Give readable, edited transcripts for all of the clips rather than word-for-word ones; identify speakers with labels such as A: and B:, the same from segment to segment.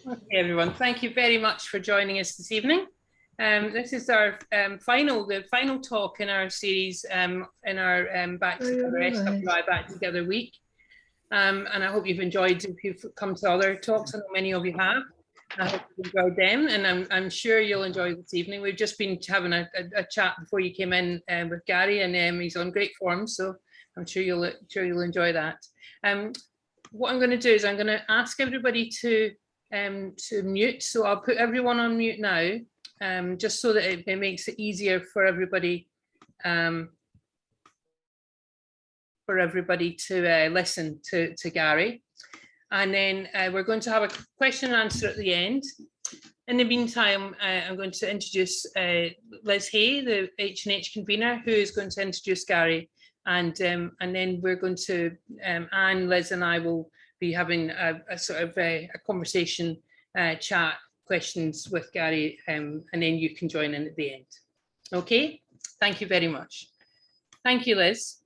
A: Okay, everyone, thank you very much for joining us this evening. This is our final talk in our series, in our Back Together SWI Back Together week. And I hope you've enjoyed, if you've come to other talks, I know many of you have. I hope you've enjoyed them, and I'm sure you'll enjoy this evening. We've just been having a chat before you came in with Gary, and he's on great form, so I'm sure you'll enjoy that. What I'm going to do is I'm going to ask everybody to mute. So I'll put everyone on mute now, just so that it makes it easier for everybody to listen to Gary. And then we're going to have a question and answer at the end. In the meantime, I'm going to introduce Liz Hay, the H&H convener, who is going to introduce Gary. And then we're going to, Anne, Liz and I will be having a sort of a conversation, chat, questions with Gary, and then you can join in at the end. Okay, thank you very much. Thank you, Liz.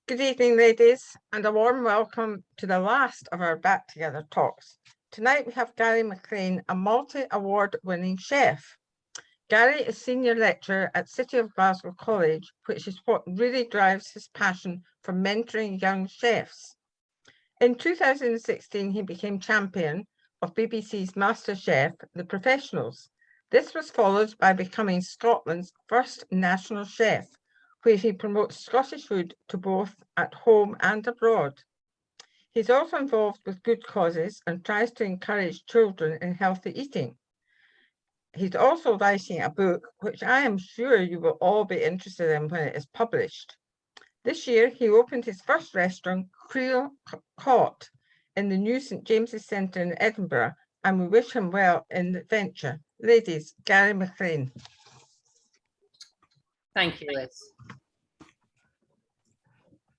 B: Good evening, ladies, and a warm welcome to the last of our Back Together talks. Tonight we have Gary Maclean, a multi-award winning chef. Gary is senior lecturer at City of Glasgow College, which is what really drives his passion for mentoring young chefs. In 2016, he became champion of BBC's MasterChef, The Professionals. This was followed by becoming Scotland's first national chef, where he promotes Scottish food to both at home and abroad. He's also involved with good causes and tries to encourage children in healthy eating. He's also writing a book, which I am sure you will all be interested in when it is published. This year, he opened his first restaurant, Creole Cot, in the new St James's Centre in Edinburgh, and we wish him well in the venture. Ladies, Gary Maclean.
A: Thank you, Liz.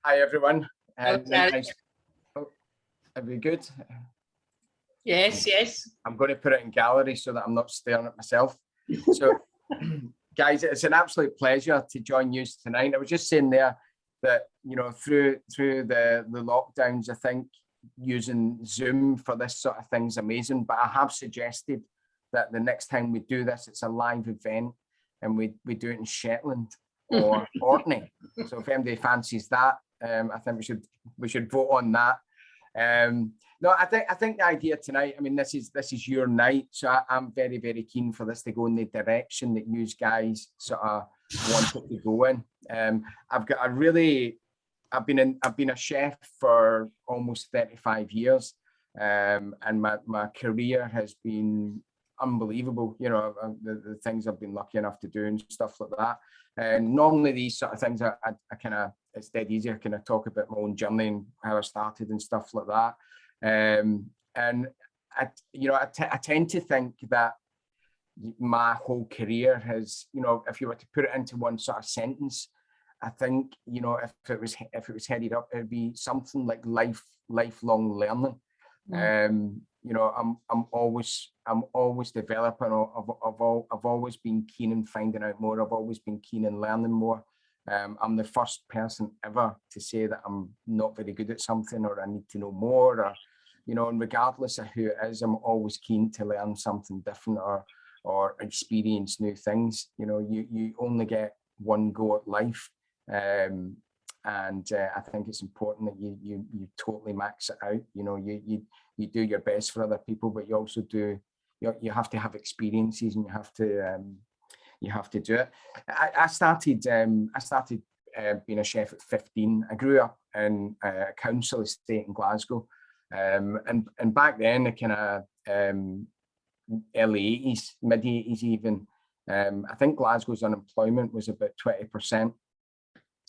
C: Hi, everyone.
A: Hello,
C: are we good?
A: Yes, yes.
C: I'm going to put it in gallery so that I'm not staring at myself. So, guys, it's an absolute pleasure to join you tonight. I was just saying there that, you know, through the lockdowns, I think using Zoom for this sort of thing is amazing. But I have suggested that the next time we do this, it's a live event, and we do it in Shetland or Orkney. So if anybody fancies that, I think we should vote on that. No, I think the idea tonight, I mean, this is your night, so I'm very, very keen for this to go in the direction that you guys sort of want it to go in. I've been a chef for almost 35 years, and my career has been unbelievable. You know, the things I've been lucky enough to do and stuff like that. And normally these sort of things, I kind of, it's dead easy. I kind of talk about my own journey and how I started and stuff like that. And I tend to think that my whole career has, you know, if you were to put it into one sort of sentence, I think, you know, if it was headed up, it'd be something like lifelong learning. You know, I'm always developing. I've always been keen in finding out more. I've always been keen in learning more. I'm the first person ever to say that I'm not very good at something, or I need to know more, or, you know, and regardless of who it is, I'm always keen to learn something different or experience new things. You know, you only get one go at life. And I think it's important that you totally max it out. You know, you do your best for other people, but you also you have to have experiences, and you have to do it. I started being a chef at 15. I grew up in a council estate in Glasgow, and back then, the kind of early 80s, mid 80s even, I think Glasgow's unemployment was about 20%.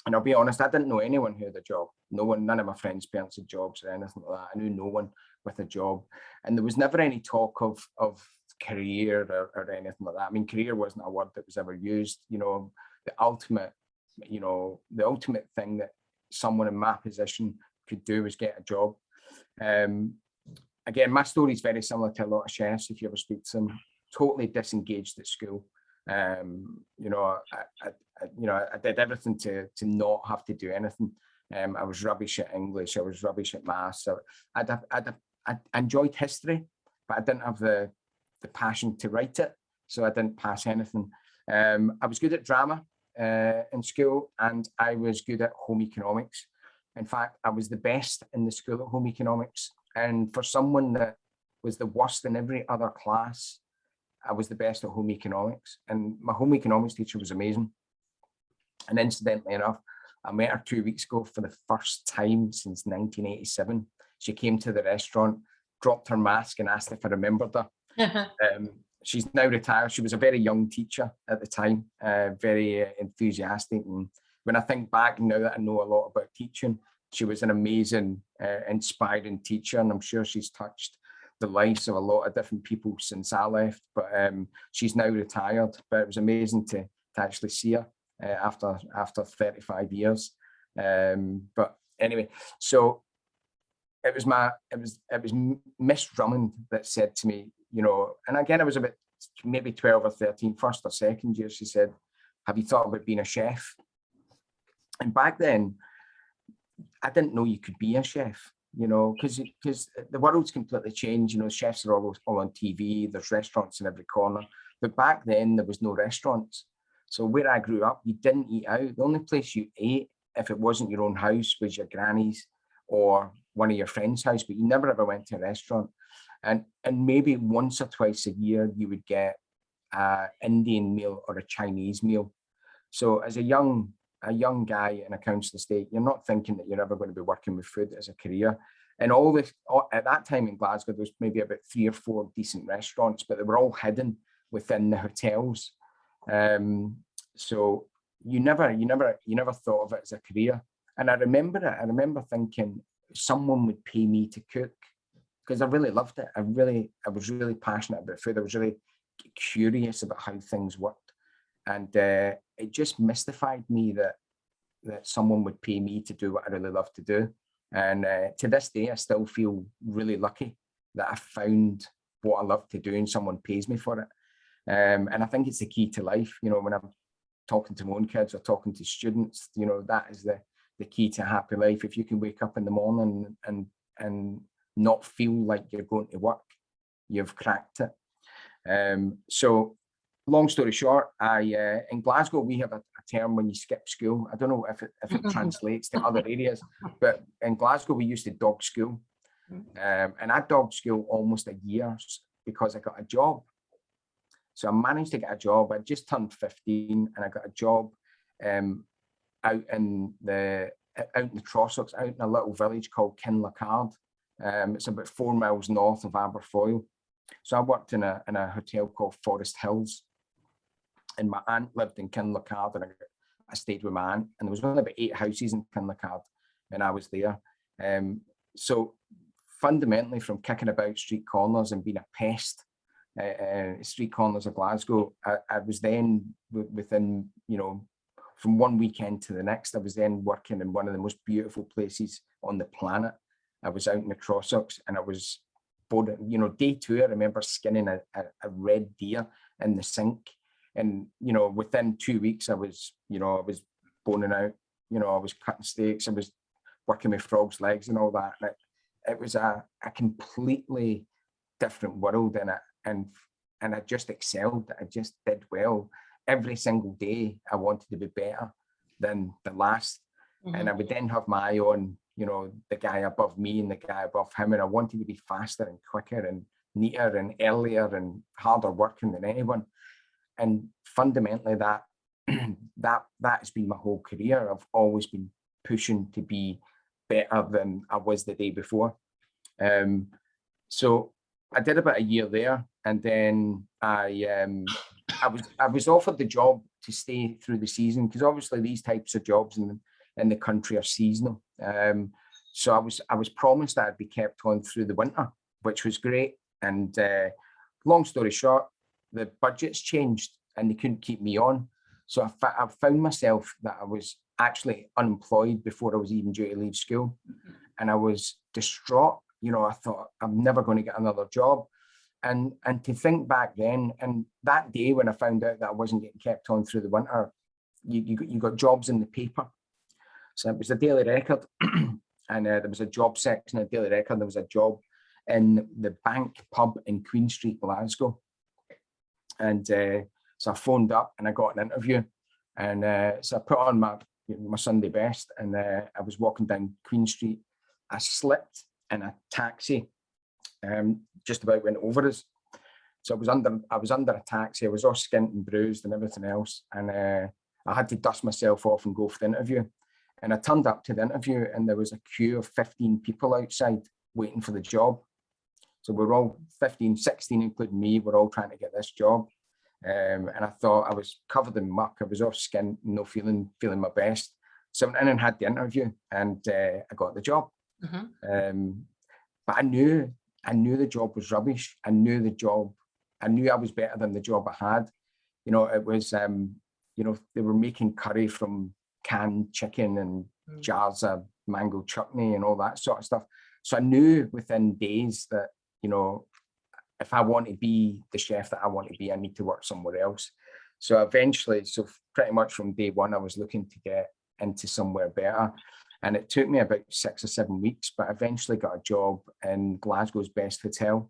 C: And I'll be honest, I didn't know anyone who had a job. None of my friends' parents had jobs or anything like that. I knew no one with a job. And there was never any talk of career or anything like that. I mean, career wasn't a word that was ever used. You know, the ultimate thing that someone in my position could do was get a job. Again, my story is very similar to a lot of chefs. If you ever speak to them, totally disengaged at school. You know, I did everything to not have to do anything. I was rubbish at English. I was rubbish at maths. So I had a I enjoyed history, but I didn't have the passion to write it, so I didn't pass anything. I was good at drama in school, and I was good at home economics. In fact, I was the best in the school at home economics. And for someone that was the worst in every other class, I was the best at home economics. And my home economics teacher was amazing. And incidentally enough, I met her 2 weeks ago for the first time since 1987. She came to the restaurant, dropped her mask and asked if I remembered her. She's now retired. She was a very young teacher at the time, very enthusiastic. And when I think back now that I know a lot about teaching, she was an amazing, inspiring teacher. And I'm sure she's touched the lives of a lot of different people since I left. But she's now retired. But it was amazing to actually see her after 35 years. But anyway, so it was Miss Drummond that said to me, you know, and again, I was about maybe 12 or 13, first or second year. She said, have you thought about being a chef? And back then, I didn't know you could be a chef, you know, because the world's completely changed. You know, chefs are all on TV. There's restaurants in every corner. But back then, there was no restaurants. So where I grew up, you didn't eat out. The only place you ate, if it wasn't your own house, was your granny's or one of your friends' house, but you never ever went to a restaurant. And maybe once or twice a year, you would get an Indian meal or a Chinese meal. So as a young guy in a council estate, you're not thinking that you're ever going to be working with food as a career. And at that time in Glasgow, there was maybe about 3 or 4 decent restaurants, but they were all hidden within the hotels. So you never thought of it as a career. And I remember it. I remember thinking someone would pay me to cook, because I really loved it. I was really passionate about food. I was really curious about how things worked. And it just mystified me that someone would pay me to do what I really love to do. And to this day, I still feel really lucky that I found what I love to do and someone pays me for it. And I think it's the key to life. You know, when I'm talking to my own kids or talking to students, you know, that is the key to a happy life. If you can wake up in the morning and not feel like you're going to work, you've cracked it. So long story short, in Glasgow, we have a term when you skip school. I don't know if it translates to other areas, but in Glasgow, we used to dog school. And I dogged school almost a year because I got a job. So I managed to get a job. I just turned 15 and I got a job out in the Trossachs, out in a little village called Kinlochard. It's about 4 miles north of Aberfoyle. So I worked in a hotel called Forest Hills, and my aunt lived in Kinlochard, and I stayed with my aunt, and there was only about 8 houses in Kinlochard, and I was there. So fundamentally, from kicking about street corners and being a pest, street corners of Glasgow, I was then within, you know, from one weekend to the next, I was then working in one of the most beautiful places on the planet. I was out in the Trossachs, and I was boning, you know, day 2, I remember skinning a red deer in the sink. And, you know, within 2 weeks, I was boning out, you know, I was cutting steaks, I was working with frogs' legs and all that. And it was a completely different world in it. And I just excelled. I just did well. Every single day, I wanted to be better than the last. Mm-hmm. And I would then have my eye on, you know, the guy above me and the guy above him. And I wanted to be faster and quicker and neater and earlier and harder working than anyone. And fundamentally, that has been my whole career. I've always been pushing to be better than I was the day before. So I did about a year there, and then I was offered the job to stay through the season, because obviously these types of jobs in the country are seasonal. So I was promised that I'd be kept on through the winter, which was great. And long story short, the budgets changed and they couldn't keep me on. So I found myself that I was actually unemployed before I was even due to leave school. And I was distraught. You know, I thought, I'm never going to get another job. And to think back then, and that day when I found out that I wasn't getting kept on through the winter, you got jobs in the paper. So it was the Daily Record, and there was a job section in the Daily Record. There was a job in the Bank pub in Queen Street, Glasgow. And so I phoned up and I got an interview. And so I put on my Sunday best, and I was walking down Queen Street. I slipped in a taxi, just about went over us. So I was under a taxi. I was all skint and bruised and everything else. And I had to dust myself off and go for the interview. And I turned up to the interview, and there was a queue of 15 people outside waiting for the job. So we're all 15, 16, including me, we're all trying to get this job. And I thought I was covered in muck. I was off skin, no feeling my best. So I went in and had the interview, and I got the job. But I knew the job was rubbish. I knew I was better than the job I had. You know, it was, you know, they were making curry from canned chicken and jars of mango chutney and all that sort of stuff. So I knew within days that, you know, if I want to be the chef that I want to be, I need to work somewhere else. So eventually, so pretty much from day one, I was looking to get into somewhere better. And it took me about 6 or 7 weeks, but I eventually got a job in Glasgow's best hotel.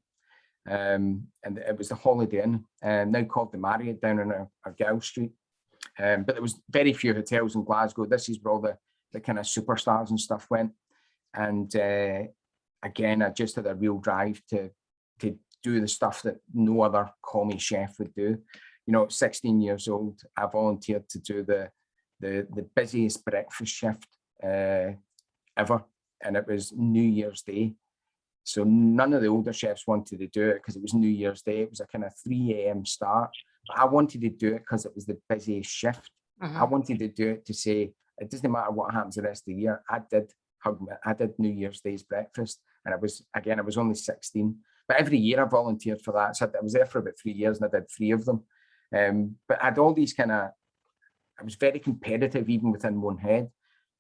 C: And it was the Holiday Inn, now called the Marriott, down on Argyll Street. But there was very few hotels in Glasgow. This is where all the kind of superstars and stuff went. And again, I just had a real drive to do the stuff that no other call-me chef would do. You know, at 16 years old, I volunteered to do the busiest breakfast shift ever, and it was New Year's Day. So none of the older chefs wanted to do it because it was New Year's Day. It was a kind of 3 a.m. start. But I wanted to do it because it was the busiest shift. I wanted to do it to say, it doesn't matter what happens the rest of the year. I did New Year's Day's breakfast, and I was only 16. But every year I volunteered for that. So I was there for about 3 years, and I did 3 of them. But I had all these I was very competitive even within my own head.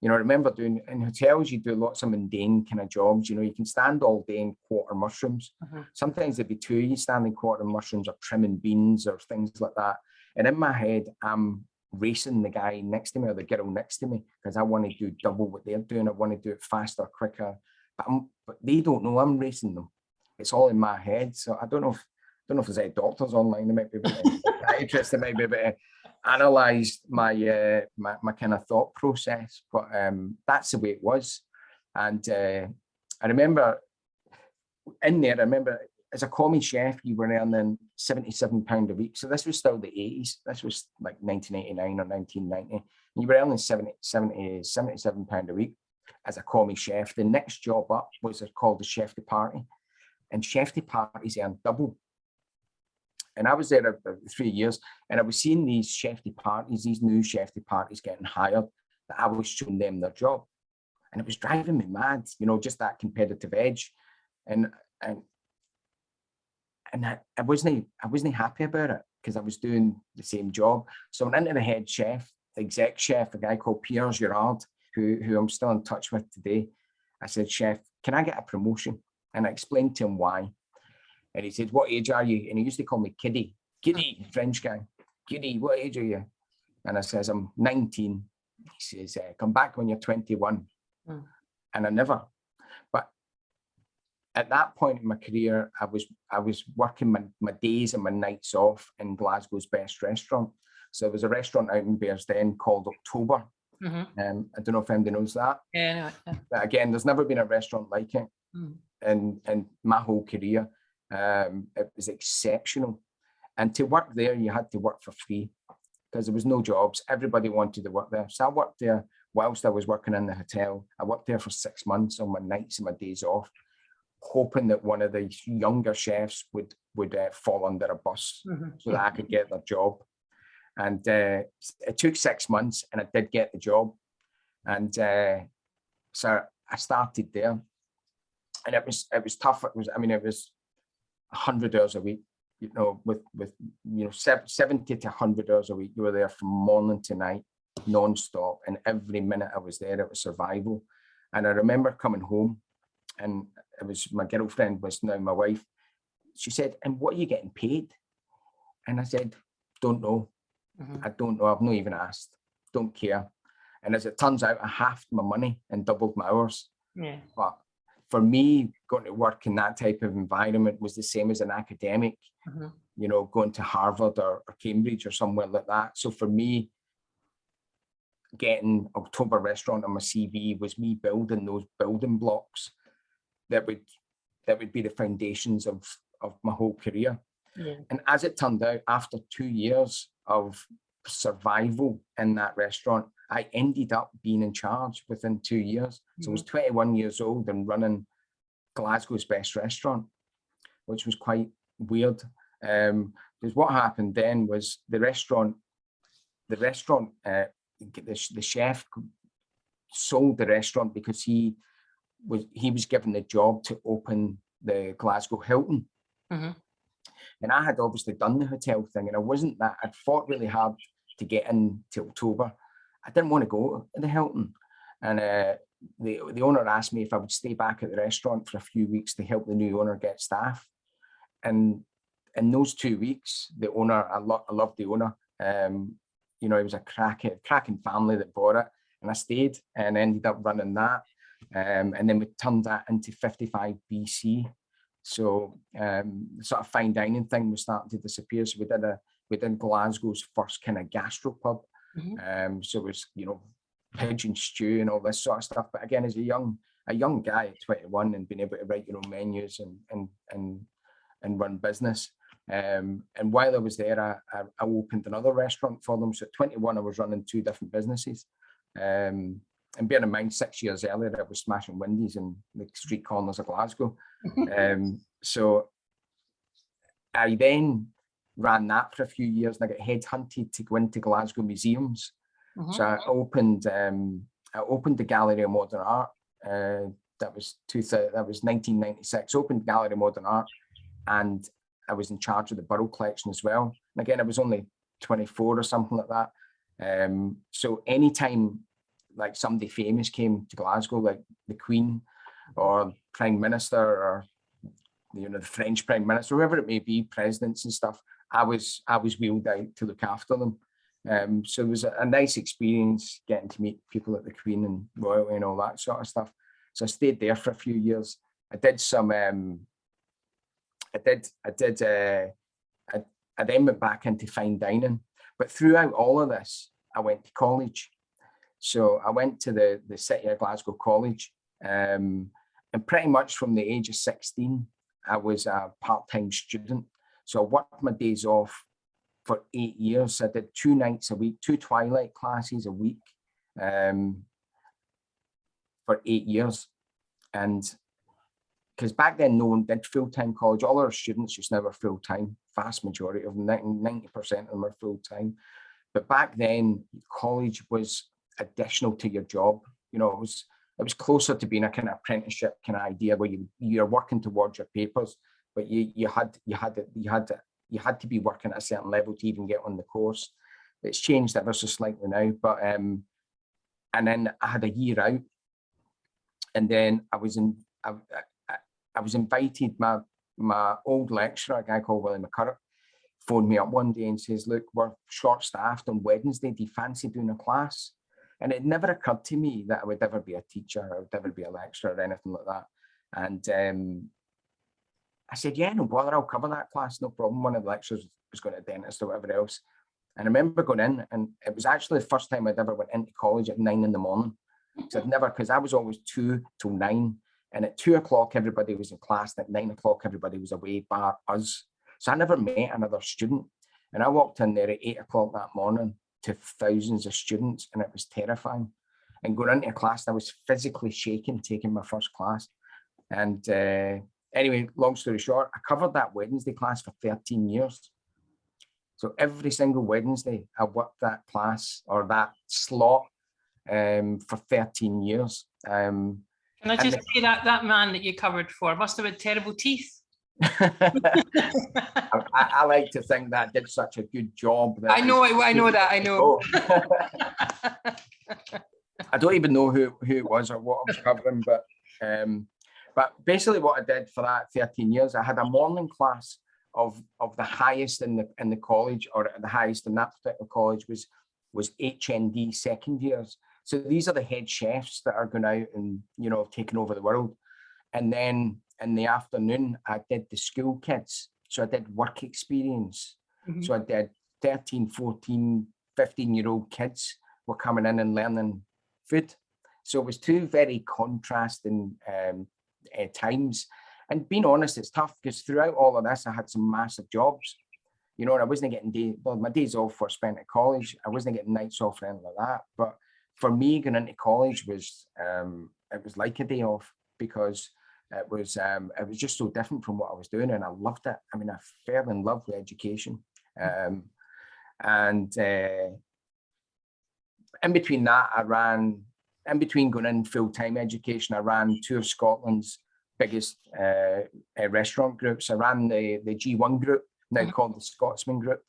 C: You know, I remember doing, in hotels, you do lots of mundane kind of jobs. You know, you can stand all day and quarter mushrooms. Sometimes there'd be 2 of you standing quartering mushrooms or trimming beans or things like that. And in my head, I'm racing the guy next to me or the girl next to me because I want to do double what they're doing. I want to do it faster, quicker. But they don't know I'm racing them. It's all in my head. So I don't know if there's any doctors online that might be able to, psychiatrists that might be able to analyze my kind of thought process, but that's the way it was. And I remember as a call-me chef, you were earning £77 a week. So this was still the 80s. This was like 1989 or 1990. And you were earning £77 a week as a call-me chef. The next job up was called the chef de party, and chef de parties earned double. And I was there about 3 years, and I was seeing these chef de parties, these new chef de parties getting hired, that I was showing them their job. And it was driving me mad, you know, just that competitive edge. And I wasn't happy about it because I was doing the same job. So I went into the head chef, the exec chef, a guy called Pierre Girard, who I'm still in touch with today. I said, "Chef, can I get a promotion?" And I explained to him why. And he said, "What age are you?" And he used to call me Kiddie. Kiddie, French guy. Kiddie, what age are you? And I says, "I'm 19. He says, "Come back when you're 21. And I never. But at that point in my career, I was working my days and my nights off in Glasgow's best restaurant. So there was a restaurant out in Bearsden called October. I don't know if anybody knows that.
A: Yeah, no.
C: But again, there's never been a restaurant like it in my whole career. It was exceptional. And to work there, you had to work for free because there was no jobs. Everybody wanted to work there. So I worked there whilst I was working in the hotel. I worked there for 6 months on my nights and my days off, hoping that one of the younger chefs would fall under a bus so that I could get their job. And it took 6 months, and I did get the job. And so I started there, and it was tough. It was 100 hours a week, you know, with 70 to 100 hours a week. You were there from morning to night, non-stop, and every minute I was there, it was survival. And I remember coming home, and it was my girlfriend, was now my wife. She said, "And what are you getting paid?" And I said, "Don't know. I don't know. I've not even asked. Don't care." And as it turns out, I halved my money and doubled my hours. Yeah. But for me, going to work in that type of environment was the same as an academic, you know, going to Harvard or Cambridge or somewhere like that. So for me, getting October Restaurant on my CV was me building those building blocks that would be the foundations of my whole career.
B: Yeah.
C: And as it turned out, after 2 years of survival in that restaurant, I ended up being in charge within 2 years. So I was 21 years old and running Glasgow's best restaurant, which was quite weird. Because what happened then was the chef sold the restaurant because he was given the job to open the Glasgow Hilton. And I had obviously done the hotel thing, and I'd fought really hard to get in to October. I didn't want to go to the Hilton. And the owner asked me if I would stay back at the restaurant for a few weeks to help the new owner get staff. And in those 2 weeks, the owner, I loved the owner. You know, it was a cracking family that bought it. And I stayed and ended up running that. And then we turned that into 55 BC. So the sort of fine dining thing was starting to disappear. So we did Glasgow's first kind of gastropub. So it was, you know, pigeon stew and all this sort of stuff. But again, as a young guy at 21 and being able to write your own menus and run business. And while I was there, I opened another restaurant for them. So at 21, I was running 2 different businesses. And bearing in mind, 6 years earlier, I was smashing Wendy's in the street corners of Glasgow. So I then ran that for a few years, and I got headhunted to go into Glasgow museums. So I opened the Gallery of Modern Art. That was 1996. Opened Gallery of Modern Art, and I was in charge of the Borough collection as well. And again, I was only 24 or something like that. So anytime like somebody famous came to Glasgow, like the Queen or Prime Minister or, you know, the French Prime Minister, whoever it may be, presidents and stuff, I was wheeled out to look after them. So it was a nice experience getting to meet people at the Queen and royalty and all that sort of stuff. So I stayed there for a few years. I did some, I then went back into fine dining. But throughout all of this, I went to college. So I went to the City of Glasgow College, and pretty much from the age of 16, I was a part-time student. So I worked my days off for 8 years. I did 2 nights a week, 2 twilight classes a week, for 8 years. And because back then no one did full-time college, all our students just now were full-time. Vast majority of them, 90% of them are full-time. But back then, college was additional to your job. You know, it was closer to being a kind of apprenticeship kind of idea where you're working towards your papers, but you had to be working at a certain level to even get on the course. It's changed ever so slightly now, but and then I had a year out, and then I was invited. My old lecturer, a guy called Willie McCurrett, phoned me up one day and says, "Look, we're short-staffed on Wednesday. Do you fancy doing a class?" And it never occurred to me that I would ever be a teacher, I would ever be a lecturer or anything like that. And I said, "Yeah, no bother, I'll cover that class, no problem." One of the lecturers was going to a dentist or whatever else. And I remember going in, and it was actually the first time I'd ever went into college at 9 in the morning. So because I was always 2 till 9. And at 2 o'clock, everybody was in class. And at 9 o'clock, everybody was away, bar us. So I never met another student. And I walked in there at 8 o'clock that morning to thousands of students, and it was terrifying. And going into a class, I was physically shaking taking my first class. And anyway, long story short, I covered that Wednesday class for 13 years. So every single Wednesday, I worked that class or that slot for 13 years.
A: Can I just say that man that you covered for must have had terrible teeth?
C: I like to think that I did such a good job. That
A: I know that.
C: I don't even know who it was or what I was covering, but basically what I did for that 13 years, I had a morning class of the highest in the college, or the highest in that particular college was HND second years. So these are the head chefs that are going out and, you know, taking over the world. And then in the afternoon, I did the school kids. So I did work experience. So I did 13, 14, 15-year-old kids were coming in and learning food. So it was two very contrasting times. And being honest, it's tough because throughout all of this, I had some massive jobs. You know, and I wasn't getting my days off were spent at college. I wasn't getting nights off or anything like that. But for me, going into college was it was like a day off, because it was just so different from what I was doing, and I loved it. I mean, I fell in love with education, and in between that, in between going in full-time education, I ran two of Scotland's biggest restaurant groups. I ran the G1 group, now called the Scotsman Group,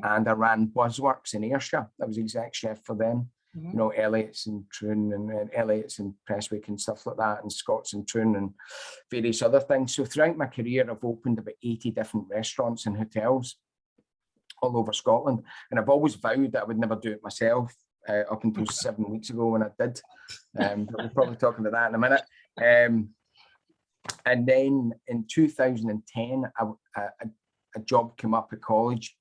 C: and I ran Buzzworks in Ayrshire. I was exec chef for them. You know, Elliott's and Troon, and Elliott's and Prestwick and stuff like that, and Scots and Troon and various other things. So throughout my career, I've opened about 80 different restaurants and hotels all over Scotland. And I've always vowed that I would never do it myself up until 7 weeks ago when I did. But we'll probably talk about that in a minute. And then in 2010, a job came up at college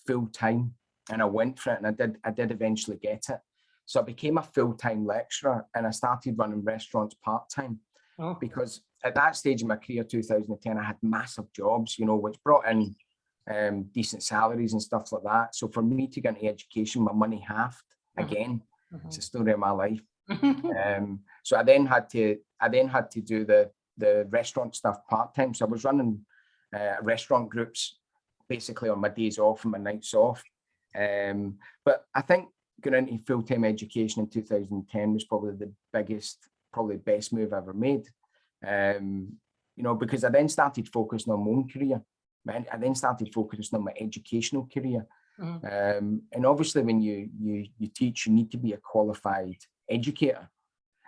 C: full time, and I went for it, and I did eventually get it. So I became a full-time lecturer, and I started running restaurants part-time, because at that stage in my career, 2010, I had massive jobs, you know, which brought in decent salaries and stuff like that. So for me to get into education, my money halved again. It's a story of my life. So I then had to do the restaurant stuff part-time. So I was running restaurant groups basically on my days off and my nights off. But I think going into full-time education in 2010 was probably the biggest, probably best move I ever made. You know, because I then started focusing on my own career. I then started focusing on my educational career. And obviously when you teach, you need to be a qualified educator.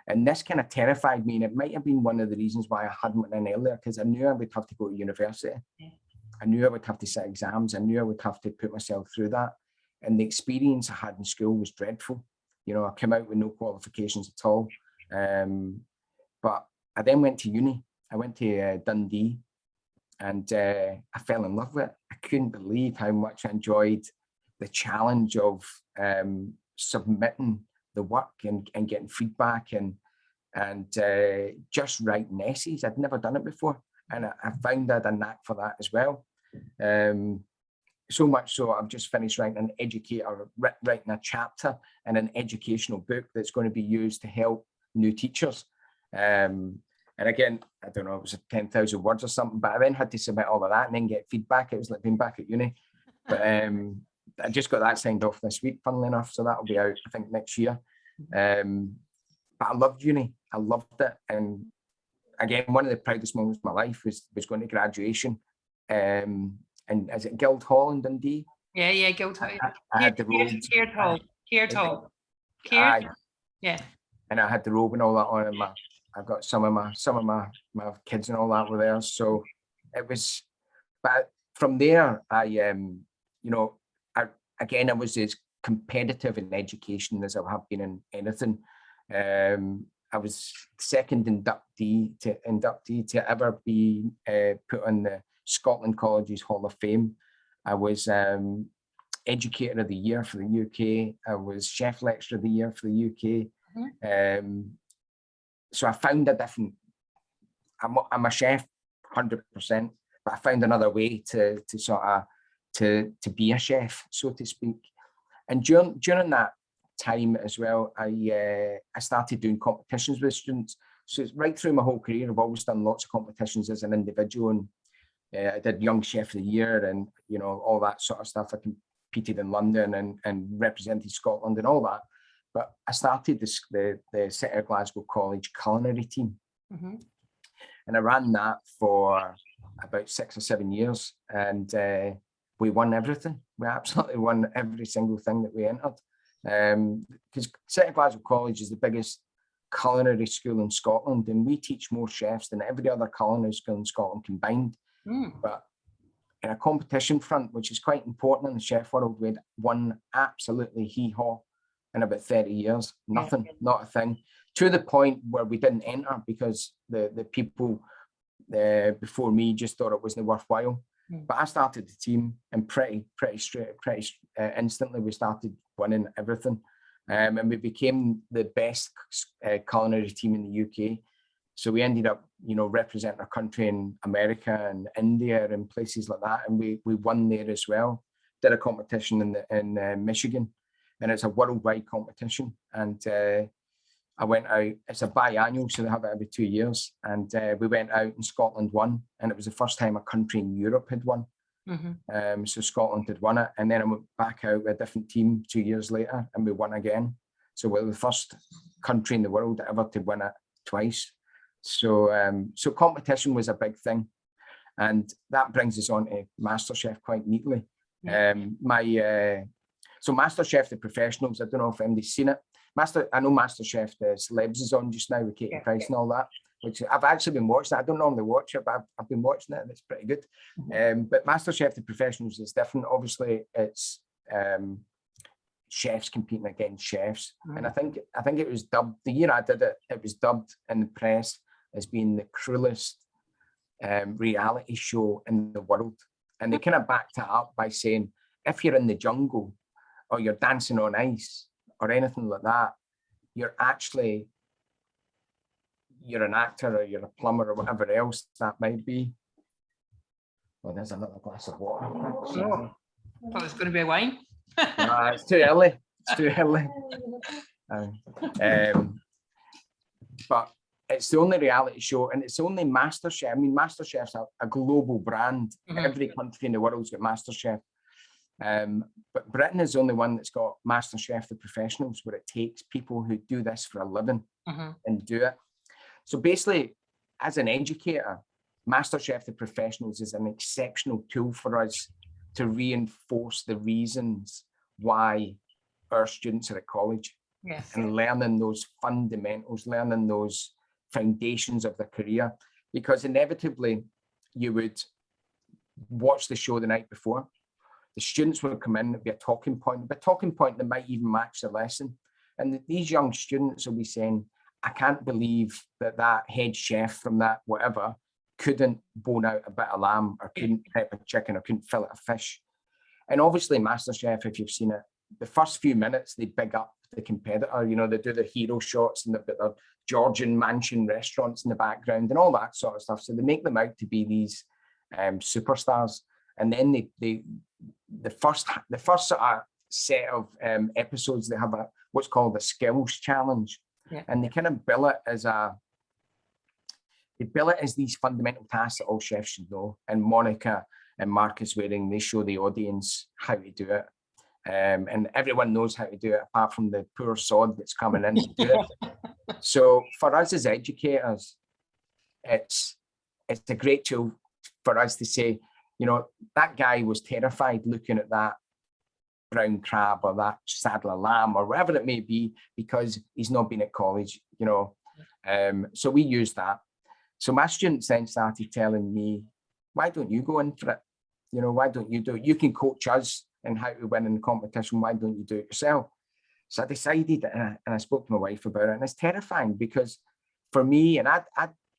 C: And this kind of terrified me, and it might have been one of the reasons why I hadn't went in earlier, because I knew I would have to go to university. I knew I would have to sit exams. I knew I would have to put myself through that. And the experience I had in school was dreadful. You know, I came out with no qualifications at all. But I then went to uni. I went to Dundee, and I fell in love with it. I couldn't believe how much I enjoyed the challenge of submitting the work and getting feedback and just writing essays. I'd never done it before, and I found I had a knack for that as well. So much so I've just finished writing a chapter in an educational book that's going to be used to help new teachers. And again, I don't know, it was 10,000 words or something, but I then had to submit all of that and then get feedback. It was like being back at uni. But I just got that signed off this week, funnily enough. So that'll be out, I think, next year. But I loved uni. I loved it. And again, one of the proudest moments of my life was going to graduation. And is it Guildhall in Dundee?
A: Yeah, Guildhall.
C: I had the robes.
A: Caird. Yeah.
C: And I had the robe and all that on, and I've got some of my kids and all that were there. So it was, but from there, I was as competitive in education as I have been in anything. I was second inductee to ever be put on the Scotland Colleges Hall of Fame. I was Educator of the Year for the UK. I was Chef Lecturer of the Year for the UK. So I found a different, I'm a chef 100%, but I found another way to be a chef, so to speak. And during that time as well, I started doing competitions with students. So it's right through my whole career, I've always done lots of competitions as an individual, and I did Young Chef of the Year and, you know, all that sort of stuff. I competed in London and represented Scotland and all that. But I started the City of Glasgow College culinary team. And I ran that for about 6 or 7 years. And we won everything. We absolutely won every single thing that we entered. Because City of Glasgow College is the biggest culinary school in Scotland, and we teach more chefs than every other culinary school in Scotland combined. But in a competition front, which is quite important in the chef world, we had won absolutely hee-haw in about 30 years. Nothing, not a thing. to the point where we didn't enter because the people before me just thought it wasn't worthwhile. But I started the team, and pretty instantly we started winning everything, and we became the best culinary team in the UK. So we ended up, representing our country in America and India and places like that, and we won there as well. Did a competition in Michigan, and it's a worldwide competition. And I went out. It's a biannual, so they have it every 2 years. And we went out, and Scotland won, and it was the first time a country in Europe had won. So Scotland had won it, and then I went back out with a different team 2 years later, and we won again. So we're the first country in the world ever to win it twice. So so competition was a big thing, and that brings us on to MasterChef quite neatly. So MasterChef the Professionals, I don't know if anybody's seen it. I know MasterChef the Celebs is on just now with Katie Price and all that, which I've actually been watching. I don't normally watch it, but I've been watching it, and it's pretty good. But MasterChef the Professionals is different. Obviously, it's chefs competing against chefs, and I think it was dubbed, the year I did it, it was dubbed in the press as being the cruelest reality show in the world. And they kind of backed it up by saying, if you're in the jungle or you're dancing on ice or anything like that, you're an actor, or you're a plumber, or whatever else that might be. Well, there's another glass of water.
A: Oh, I thought it was going to be a wine.
C: No, it's too early. It's too early. But it's the only reality show, and it's the only MasterChef. I mean, MasterChef's a global brand. Every country in the world's got MasterChef. But Britain is the only one that's got MasterChef the Professionals, where it takes people who do this for a living and do it. So basically, as an educator, MasterChef the Professionals is an exceptional tool for us to reinforce the reasons why our students are at college. And learning those fundamentals, learning those foundations of their career, because inevitably you would watch the show the night before. The students would come in, it'd be a talking point that might even match the lesson. And these young students will be saying, I can't believe that head chef from that whatever couldn't bone out a bit of lamb, or couldn't prep a chicken, or couldn't fillet a fish. And obviously MasterChef, if you've seen it, the first few minutes they big up the competitor, they do the hero shots, and they've got their Georgian mansion restaurants in the background and all that sort of stuff. So they make them out to be these superstars. And then the first sort of set of episodes, they have what's called a skills challenge. And they kind of bill it as these fundamental tasks that all chefs should know. And Monica and Marcus Waring, they show the audience how to do it. And everyone knows how to do it, apart from the poor sod that's coming in to do it. So for us as educators, it's a great tool for us to say, that guy was terrified looking at that brown crab or that saddler lamb or whatever it may be, because he's not been at college, so we use that. So my students then started telling me, why don't you go in for it? Why don't you do it? You can coach us in how to win in the competition. Why don't you do it yourself? So I decided, and I spoke to my wife about it, and it's terrifying because for me, and I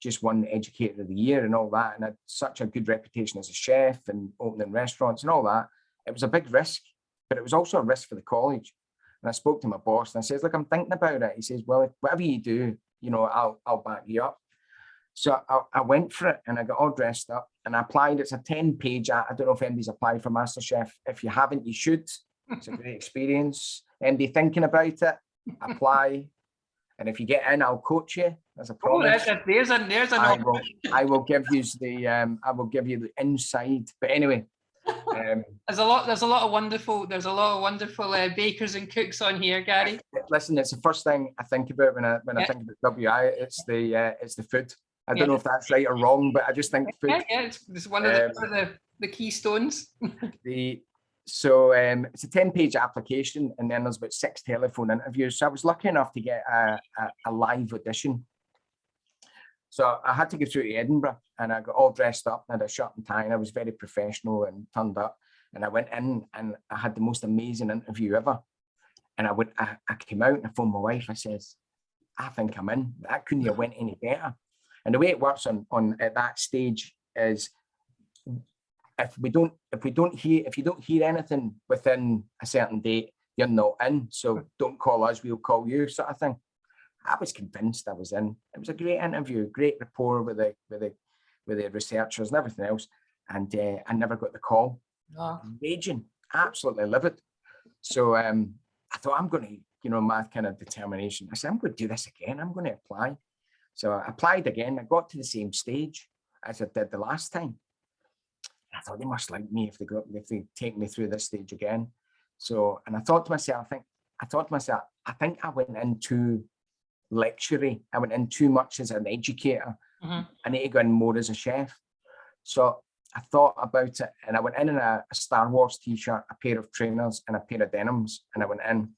C: just won the Educator of the Year and all that, and I had such a good reputation as a chef and opening restaurants and all that. It was a big risk, but it was also a risk for the college. And I spoke to my boss and I says, look, I'm thinking about it. He says, well, whatever you do, I'll back you up. So I went for it, and I got all dressed up and I applied. It's a 10-page. I don't know if anybody's applied for MasterChef. If you haven't, you should. It's a great experience. Anybody thinking about it, apply. And if you get in, I'll coach you. As a promise.
A: There's an
C: I will give you the inside. But anyway,
A: there's a lot of wonderful bakers and cooks on here, Gary.
C: Listen, it's the first thing I think about when I think about WI. It's the food. I don't know if that's right or wrong, but I just think food.
A: It's one of the keystones.
C: So it's a 10-page application, and then there's about 6 telephone interviews. So I was lucky enough to get a live audition. So I had to go through to Edinburgh, and I got all dressed up and had a shirt and tie, and I was very professional and turned up. And I went in and I had the most amazing interview ever. And I came out and I phoned my wife. I says, I think I'm in. That couldn't have went any better. And the way it works on at that stage is if you don't hear anything within a certain date, you're not in. So don't call us, we'll call you, sort of thing. I was convinced I was in. It was a great interview, great rapport with the researchers and everything else. And I never got the call.
A: Oh.
C: Raging, absolutely livid. So I thought, I'm going to, my kind of determination. I said, I'm going to do this again. I'm going to apply. So I applied again. I got to the same stage as I did the last time. I thought they must like me if they take me through this stage again. So, and I thought to myself, I think I went in too lectury. I went in too much as an educator.
A: Mm-hmm. I
C: need to go in more as a chef. So I thought about it, and I went in a Star Wars t-shirt, a pair of trainers, and a pair of denims, and I went in,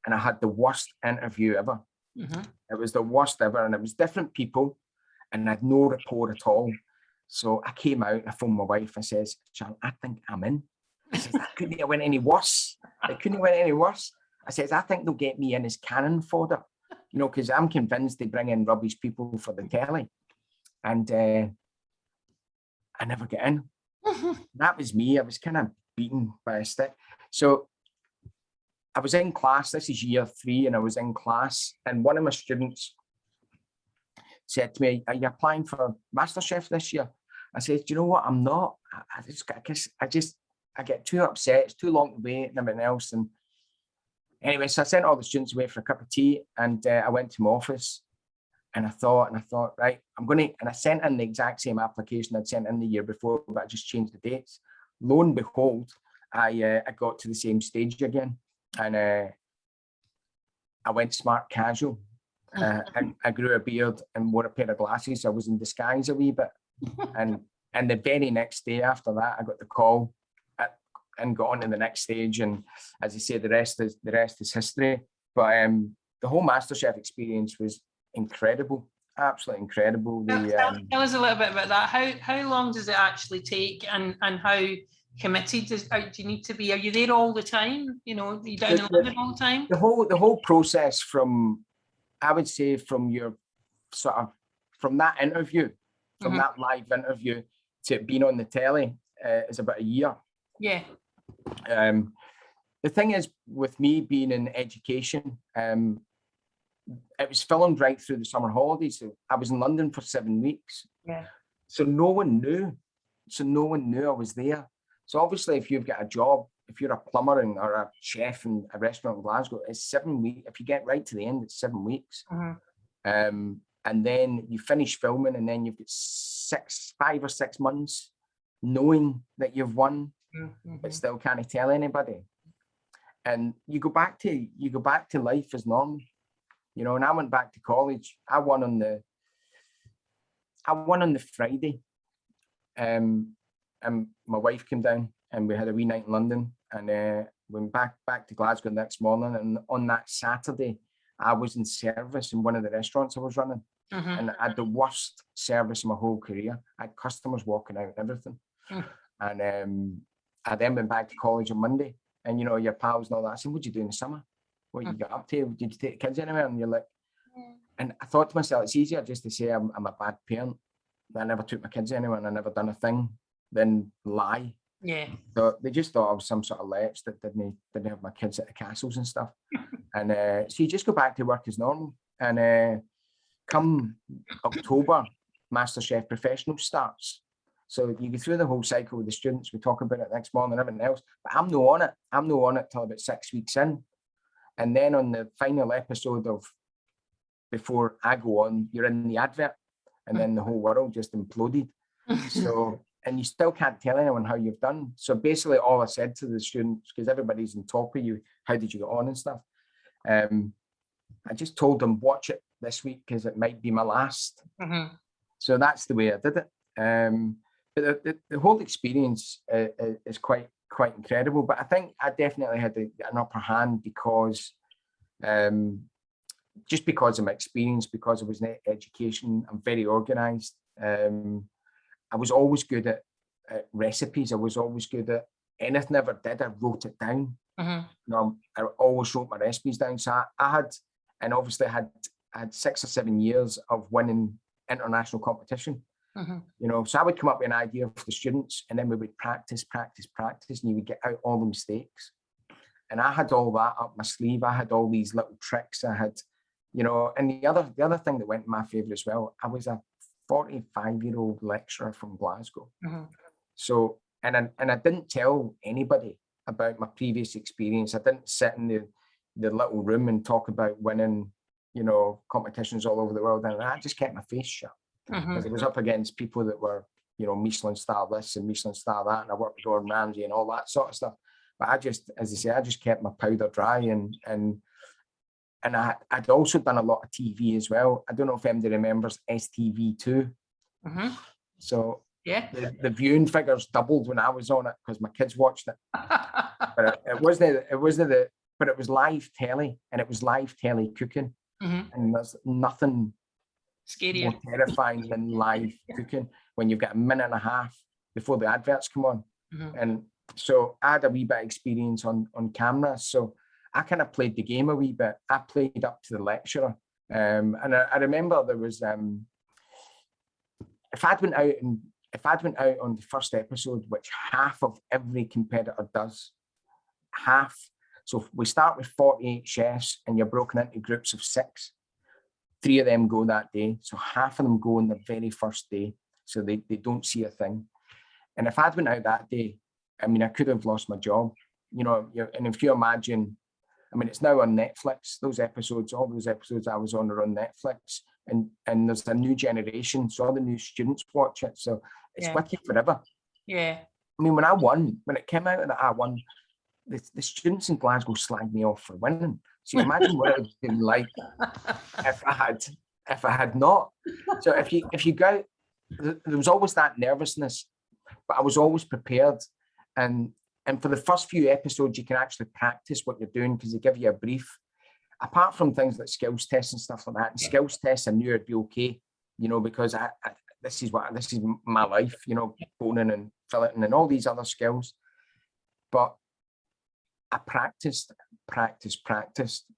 C: and I had the worst interview ever.
A: Mm-hmm.
C: It was the worst ever, and it was different people, and I had no rapport at all. So I came out, and I phoned my wife. I says, Charlotte, I think I'm in. I says, that couldn't have went any worse. It couldn't have went any worse. I says, I think they'll get me in as cannon fodder, because I'm convinced they bring in rubbish people for the telly. And I never get in. That was me. I was kind of beaten by a stick. So I was in class. This is year 3, and I was in class, and one of my students said to me, "Are you applying for MasterChef this year?" I said, "Do you know what? I'm not. I get too upset. It's too long to wait and everything else." And anyway, so I sent all the students away for a cup of tea, and I went to my office, and I thought, right, and I sent in the exact same application I'd sent in the year before, but I just changed the dates. Lo and behold, I got to the same stage again, and I went smart casual. I grew a beard and wore a pair of glasses. So I was in disguise a wee bit, and the very next day after that, I got the call and got on to the next stage. And as I say, the rest is history. But the whole MasterChef experience was incredible, absolutely incredible.
A: Tell us a little bit about that. How long does it actually take, and how committed do you need to be? Are you there all the time? Are you down in London all the time?
C: The whole process from, I would say, from your from that interview, from
A: Mm-hmm.
C: that live interview to being on the telly is about a year.
A: Yeah.
C: The thing is, with me being in education, it was filmed right through the summer holidays. So I was in London for 7 weeks.
A: Yeah.
C: So no one knew. I was there. So obviously, if you've got a job, if you're a plumber or a chef in a restaurant in Glasgow, it's 7 weeks. If you get right to the end, it's 7 weeks.
A: Mm-hmm.
C: And then you finish filming, and then you've got 5 or 6 months knowing that you've won,
A: mm-hmm.
C: but still can't tell anybody. And you go back to life as normal. And I went back to college. I won on the Friday. And my wife came down, and we had a wee night in London, and went back to Glasgow the next morning. And on that Saturday, I was in service in one of the restaurants I was running,
A: mm-hmm.
C: and I had the worst service in my whole career. I had customers walking out and everything. And I then went back to college on Monday, and your pals and all that. I said, "What'd you do in the summer? What you got up to? Did you take the kids anywhere?" And you're like, and I thought to myself, it's easier just to say I'm a bad parent. I never took my kids anywhere, and I never done a thing, than lie.
A: Yeah.
C: So they just thought I was some sort of lech that didn't have my kids at the castles and stuff. And so you just go back to work as normal. And come October, MasterChef Professional starts. So you go through the whole cycle with the students. We talk about it next morning and everything else. But I'm no on it till about 6 weeks in. And then on the final episode of before I go on, you're in the advert, and then the whole world just imploded. So, and you still can't tell anyone how you've done. So basically all I said to the students, because everybody's on top of you, how did you get on and stuff? I just told them, watch it this week because it might be my last.
A: Mm-hmm.
C: So that's the way I did it. But the whole experience is quite incredible. But I think I definitely had an upper hand because just because of my experience, because I was in education, I'm very organized. I was always good at recipes. I was always good at anything I ever did. I wrote it down.
A: Mm-hmm.
C: I always wrote my recipes down. So I had, and obviously had had 6 or 7 years of winning international competition. You know, so I would come up with an idea for the students, and then we would practice, and you would get out all the mistakes. And I had all that up my sleeve. I had all these little tricks. I had, you know, and the other thing that went in my favour as well, I was a 45-year-old lecturer from Glasgow. So, and I didn't tell anybody about my previous experience. I didn't sit in the little room and talk about winning, you know, competitions all over the world. And I just kept my face shut, because I was up against people that were, you know, Michelin star this and Michelin star that, and I worked with Gordon Ramsay and all that sort of stuff. But I just, as I say, I just kept my powder dry, and I'd also done a lot of TV as well. I don't know if anybody remembers STV2. So
A: yeah,
C: the viewing figures doubled when I was on it because my kids watched it. But it was live telly, and it was live telly cooking, and there's nothing
A: scarier,
C: more terrifying than live cooking when you've got a minute and a half before the adverts come on. And so I had a wee bit of experience on camera, so I kind of played the game a wee bit. I played up to the lecturer, and I remember there was if I'd went out on the first episode, which half of every competitor does, half. So we start with 48 chefs, and you're broken into groups of 6. 3 of them go that day, so half of them go on the very first day, so they don't see a thing. And if I'd went out that day, I mean, I could have lost my job, you know. And if you imagine, I mean, it's now on Netflix. All those episodes I was on are on Netflix, and there's a new generation, so all the new students watch it. So it's with you forever. Yeah. I mean, when it came out that I won, the students in Glasgow slagged me off for winning. So you imagine what it would have been like if I had not. So if you go, there was always that nervousness, but I was always prepared. And for the first few episodes, you can actually practice what you're doing because they give you a brief. Apart from things like skills tests and stuff like that, and skills tests I knew it'd be okay, you know, because this is my life, you know, boning and filleting and all these other skills. But I practiced,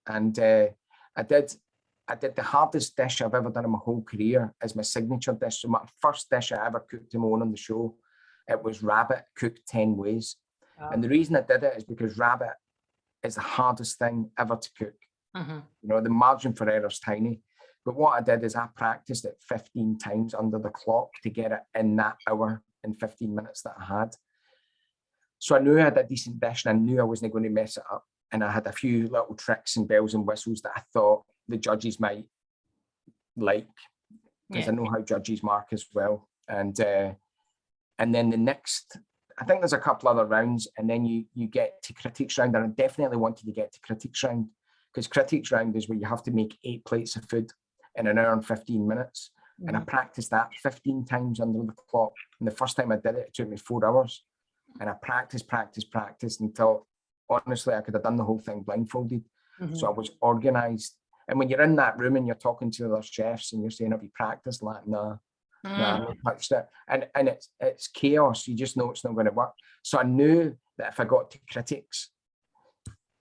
C: and I did the hardest dish I've ever done in my whole career as my signature dish. So my first dish I ever cooked to my own on the show, it was rabbit cooked 10 ways. And the reason I did it is because rabbit is the hardest thing ever to cook. You know, the margin for error is tiny. But what I did is I practiced it 15 times under the clock to get it in that hour and 15 minutes that I had. So I knew I had a decent dish, and I knew I wasn't going to mess it up. And I had a few little tricks and bells and whistles that I thought the judges might like, because I know how judges mark as well. And then the next, I think there's a couple other rounds, and then you get to critiques round. And I definitely wanted to get to critiques round, because critiques round is where you have to make 8 plates of food in an hour and 15 minutes. And I practiced that 15 times under the clock. And the first time I did it, it took me 4 hours. And I practiced until, honestly, I could have done the whole thing blindfolded. So I was organised. And when you're in that room and you're talking to other chefs and you're saying, have you practiced? Like, nah, I haven't touched it. And it's chaos. You just know it's not going to work. So I knew that if I got to critics,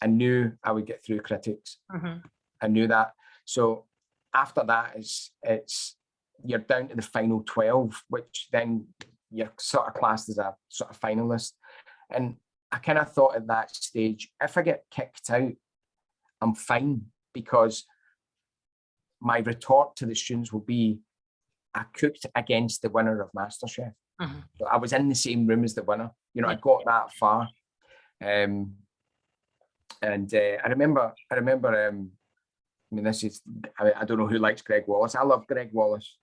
C: I knew I would get through critics. I knew that. So after that, it's you're down to the final 12, which then you're sort of classed as a sort of finalist. And I kind of thought at that stage, if I get kicked out, I'm fine, because my retort to the students will be, I cooked against the winner of MasterChef. So I was in the same room as the winner. You know, I got that far. And I remember, I mean, I don't know who likes Greg Wallace. I love Greg Wallace.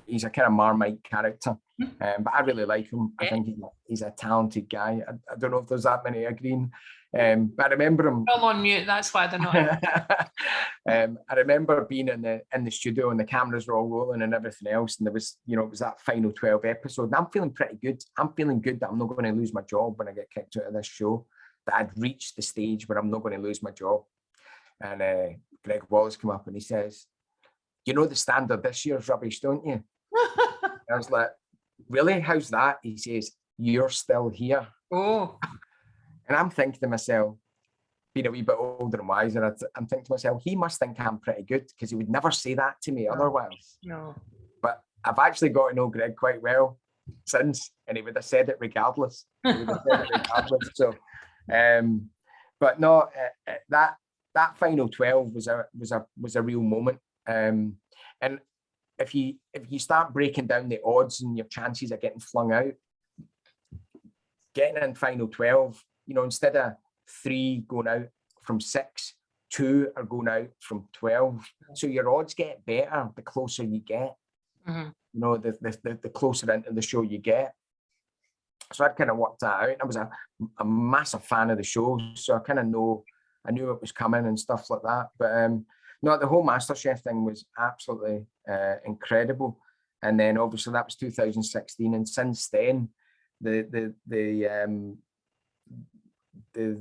C: He's a kind of Marmite character, but I really like him. I think he's a talented guy. I don't know if there's that many agreeing, but I remember him.
A: All on mute, that's why they're not.
C: I remember being in the studio, and the cameras were all rolling and everything else, and there was, you know, it was that final 12 episode, and I'm feeling pretty good. I'm feeling good that I'm not going to lose my job when I get kicked out of this show, that I'd reached the stage where I'm not going to lose my job. And Greg Wallace came up and he says, you know, the standard this year's rubbish, don't you? I was like, really? How's that? He says, you're still here.
A: Oh.
C: And I'm thinking to myself, being a wee bit older and wiser, I'm thinking to myself, he must think I'm pretty good because he would never say that to me otherwise.
A: No.
C: But I've actually got to know Greg quite well since, and he would have said it regardless. He would have said it regardless. So, but no, that final 12 was a real moment. And if you start breaking down the odds and your chances of getting flung out, getting in final 12, you know, instead of 3 going out from 6, 2 are going out from 12. So your odds get better the closer you get. You know, the closer into the show you get. So I'd kind of worked that out. I was a massive fan of the show, so I knew it was coming and stuff like that. But no, the whole MasterChef thing was absolutely incredible. And then obviously that was 2016, and since then, the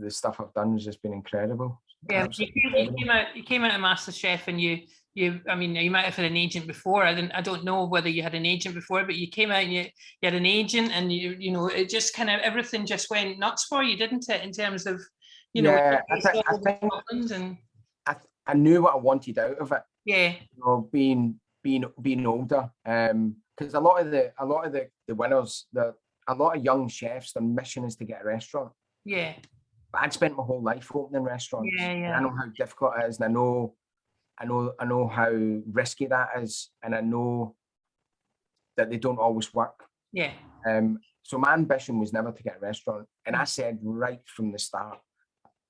C: stuff I've done has just been incredible.
A: Yeah, you came out of MasterChef, and you I mean, you might have had an agent before. I don't know whether you had an agent before, but you came out and you had an agent, and you know, it just kind of, everything just went nuts for you, didn't it? In terms of, you know,
C: I knew what I wanted out of it.
A: Yeah.
C: You know, being older, because a lot of the winners, a lot of young chefs, their mission is to get a restaurant.
A: Yeah.
C: But I'd spent my whole life opening restaurants.
A: Yeah, yeah.
C: And I know how difficult it is, and I know how risky that is, and I know that they don't always work.
A: Yeah.
C: So my ambition was never to get a restaurant, and I said right from the start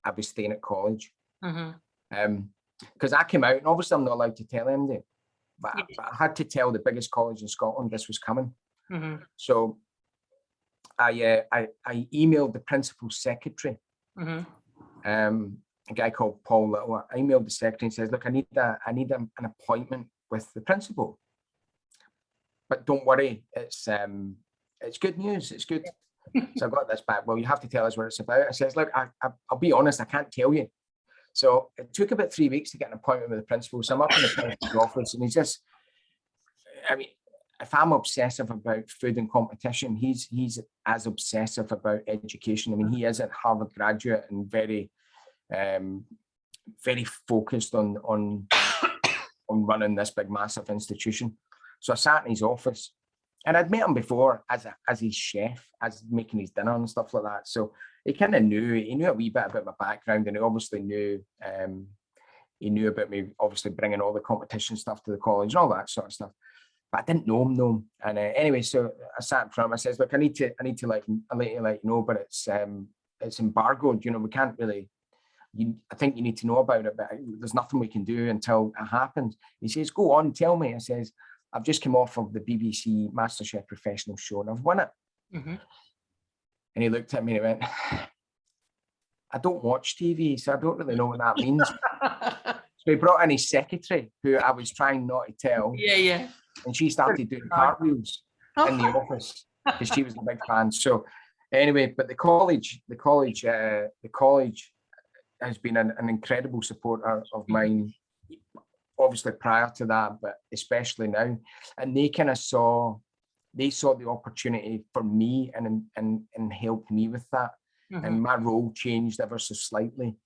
C: I was staying at college. Because I came out, and obviously I'm not allowed to tell MD, but I had to tell the biggest college in Scotland this was coming. So I emailed the principal's secretary. A guy called Paul Little. I emailed the secretary and says, look, I need an appointment with the principal, but don't worry, it's good news, it's good. So I got this back. Well, you have to tell us what it's about. I says, look, I'll be honest, I can't tell you. So it took about 3 weeks to get an appointment with the principal. So I'm up in the principal's office, and he's just, I mean, if I'm obsessive about food and competition, he's as obsessive about education. I mean, he is a Harvard graduate and very focused on running this big, massive institution. So I sat in his office, and I'd met him before as his chef, as making his dinner and stuff like that. So he kind of knew a wee bit about my background, and he obviously knew about me, obviously bringing all the competition stuff to the college and all that sort of stuff. But I didn't know him. And anyway, so I sat in front of him. I says, look, I need to let you know, but it's embargoed. You know, we can't really. I think you need to know about it, but there's nothing we can do until it happens. He says, go on, tell me. I says, I've just come off of the BBC MasterChef Professional show, and I've won it. And he looked at me and he went, I don't watch TV, so I don't really know what that means. So he brought in his secretary, who I was trying not to tell.
A: Yeah.
C: And she started doing cartwheels in the office because she was a big fan. So anyway, but the college has been an incredible supporter of mine, obviously prior to that, but especially now. And they kind of saw the opportunity for me and helped me with that. And my role changed ever so slightly,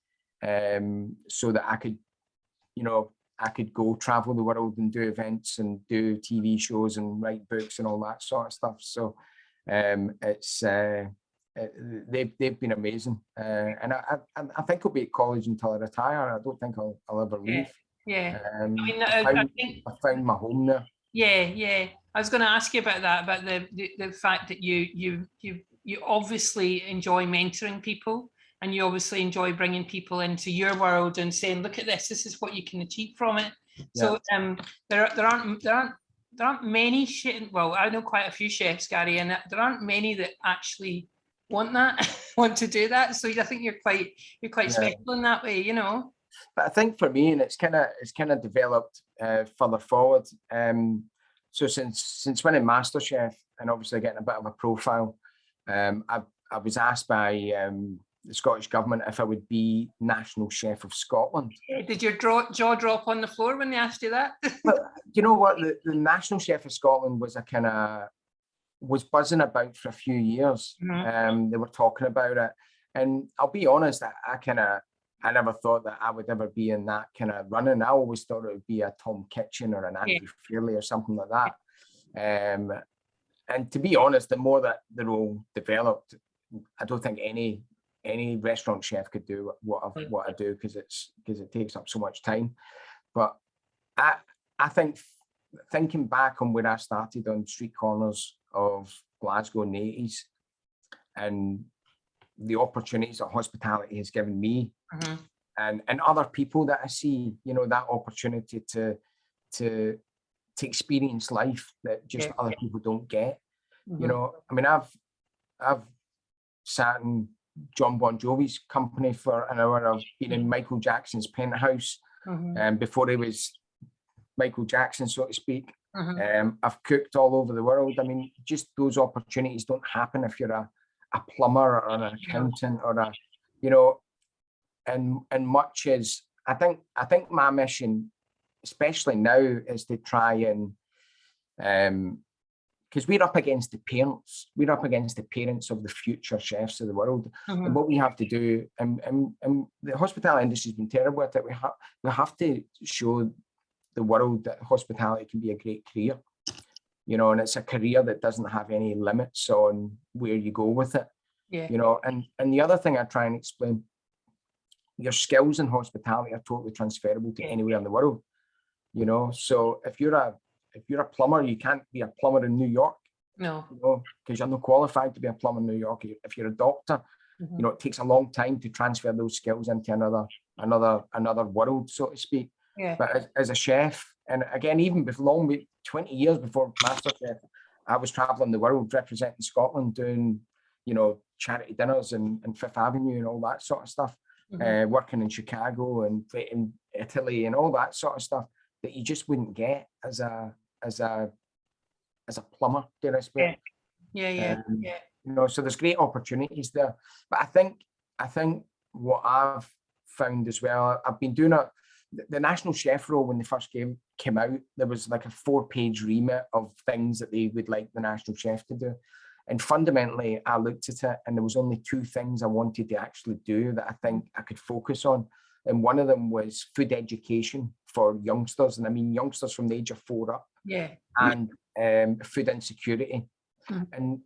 C: so that I could go travel the world and do events and do TV shows and write books and all that sort of stuff. So they've been amazing, and I think I'll be at college until I retire. I don't think I'll ever leave. I mean, I found my home there.
A: Yeah. I was going to ask you about that, about the fact that you obviously enjoy mentoring people, and you obviously enjoy bringing people into your world and saying, look at this is what you can achieve from it. So there aren't many well, I know quite a few chefs, Gary, and there aren't many that actually want to do that. So I think you're quite special in that way, you know.
C: But I think for me, and it's kind of developed further forward. So since winning MasterChef and obviously getting a bit of a profile, I was asked by the Scottish Government if I would be National Chef of Scotland.
A: Did your jaw drop on the floor when they asked you that?
C: Well, you know what? The National Chef of Scotland was buzzing about for a few years. They were talking about it, and I'll be honest, I I never thought that I would ever be in that kind of running. I always thought it would be a Tom Kitchen or an Andrew Fairley or something like that. And to be honest, the more that the role developed, I don't think any restaurant chef could do what I do, because it takes up so much time. But I think, thinking back on where I started on street corners of Glasgow in the 80s, and the opportunities that hospitality has given me, and other people that I see, you know, that opportunity to experience life that just other people don't get. You know, I mean, I've sat in John Bon Jovi's company for an hour. I've been in Michael Jackson's penthouse, before he was Michael Jackson, so to speak. I've cooked all over the world. I mean, just those opportunities don't happen if you're a plumber or an accountant or a, you know, and much as I think my mission, especially now, is to try and because we're up against the parents, of the future chefs of the world, and what we have to do, and the hospitality industry has been terrible at it. We have to show the world that hospitality can be a great career, you know, and it's a career that doesn't have any limits on where you go with it, you know. And the other thing I try and explain, your skills in hospitality are totally transferable to anywhere in the world, you know. So if you're a plumber, you can't be a plumber in New York, you know, because you're not qualified to be a plumber in New York. If you're a doctor, you know, it takes a long time to transfer those skills into another world, so to speak. But as a chef, and again, even before 20 years before MasterChef, I was traveling the world representing Scotland, doing, you know, charity dinners in Fifth Avenue and all that sort of stuff, working in Chicago and in Italy and all that sort of stuff that you just wouldn't get as a plumber, dare I say. You know, so there's great opportunities there. But I think what I've found as well, I've been doing the national chef role when they first came out, there was like a 4-page remit of things that they would like the national chef to do. And fundamentally, I looked at it and there was only 2 things I wanted to actually do that I think I could focus on. And one of them was food education for youngsters. And I mean, youngsters from the age of 4 up. And food insecurity. And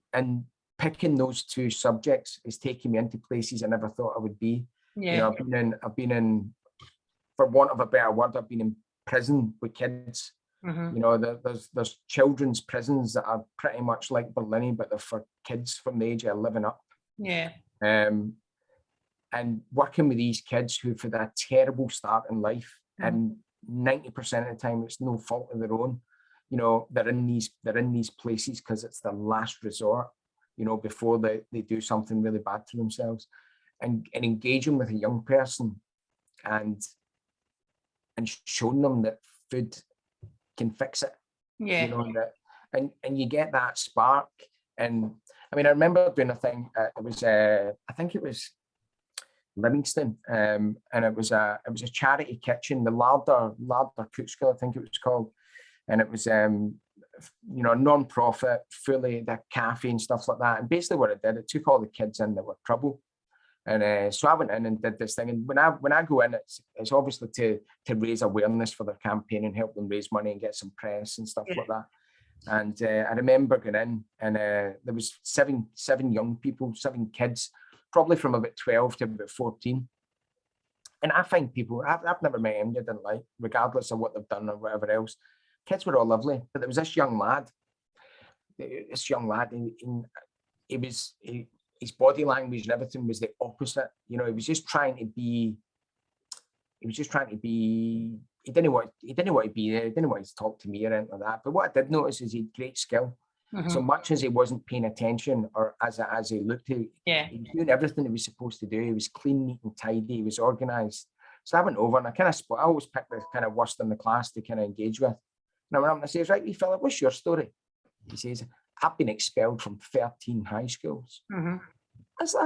C: picking those 2 subjects is taking me into places I never thought I would be. You know, I've been in, for want of a better word, I've been in prison with kids. You know, there's children's prisons that are pretty much like Berlin, but they're for kids from the age of 11 up. And working with these kids who've had a terrible start in life, and 90% of the time it's no fault of their own. You know, they're in these places because it's their last resort, you know, before they do something really bad to themselves. And engaging with a young person and showing them that food can fix it. You know, that, and you get that spark. And I mean, I remember doing a thing, it was I think it was Livingston, and it was a charity kitchen, the Larder Cook School, I think it was called. And it was you know, non-profit, fully the cafe and stuff like that. And basically what it did, it took all the kids in that were trouble. And so I went in and did this thing. And when I go in, it's obviously to raise awareness for their campaign and help them raise money and get some press and stuff like that. And I remember going in, and there was seven young people, 7 kids, probably from about 12 to about 14. And I find people, I've never met them you didn't like, regardless of what they've done or whatever else. Kids were all lovely, but there was this young lad. His body language and everything was the opposite. You know, he was just trying to be. He didn't want to be there. He didn't want to talk to me or anything like that. But what I did notice is he had great skill. So much as he wasn't paying attention, or as he looked, he was doing everything he was supposed to do. He was clean, neat, and tidy. He was organised. So I went over and I always picked the kind of worst in the class to kind of engage with. And I went up and I says, "Right, wee fella, what's your story?" He says, "I've been expelled from 13 high schools." I said,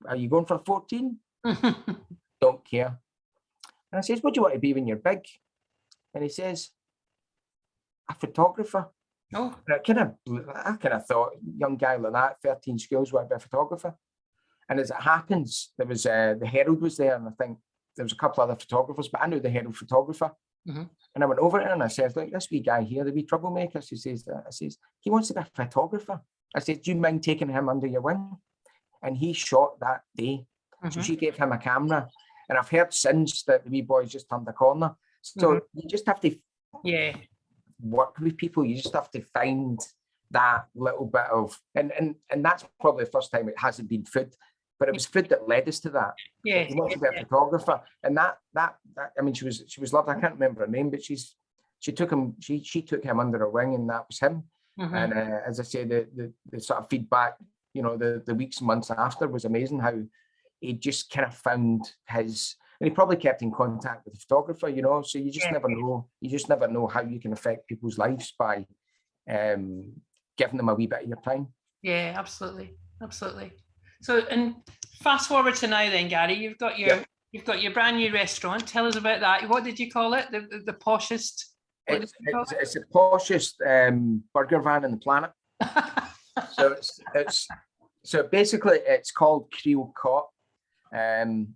C: "Are you going for 14? Don't care." And I says, "What do you want to be when you're big?" And he says, "A photographer." And I kind of thought, young guy like that, 13 schools, want to be a photographer. And as it happens, there was the Herald was there, and I think there was a couple other photographers, but I knew the Herald photographer. And I went over to her and I said, look, this wee guy here, the wee troublemaker, she says, I says, he wants to be a photographer. I said, do you mind taking him under your wing? And he shot that day. So she gave him a camera. And I've heard since that the wee boy's just turned the corner. So you just have to work with people. You just have to find that little bit of, and that's probably the first time it hasn't been food, but it was food that led us to that. He wants to be a photographer, and that I mean, she was lovely. I can't remember her name, but she took him under her wing, and that was him. And as I say, the sort of feedback, you know, the weeks and months after was amazing. How he just kind of found his, and he probably kept in contact with the photographer, you know. So you just never know. You just never know how you can affect people's lives by giving them a wee bit of your time.
A: Yeah, absolutely. So, and fast forward to now then, Gary, you've got your brand new restaurant. Tell us about that. What did you call it? The poshest?
C: It's the poshest burger van in the planet. So basically it's called Creole Cot. And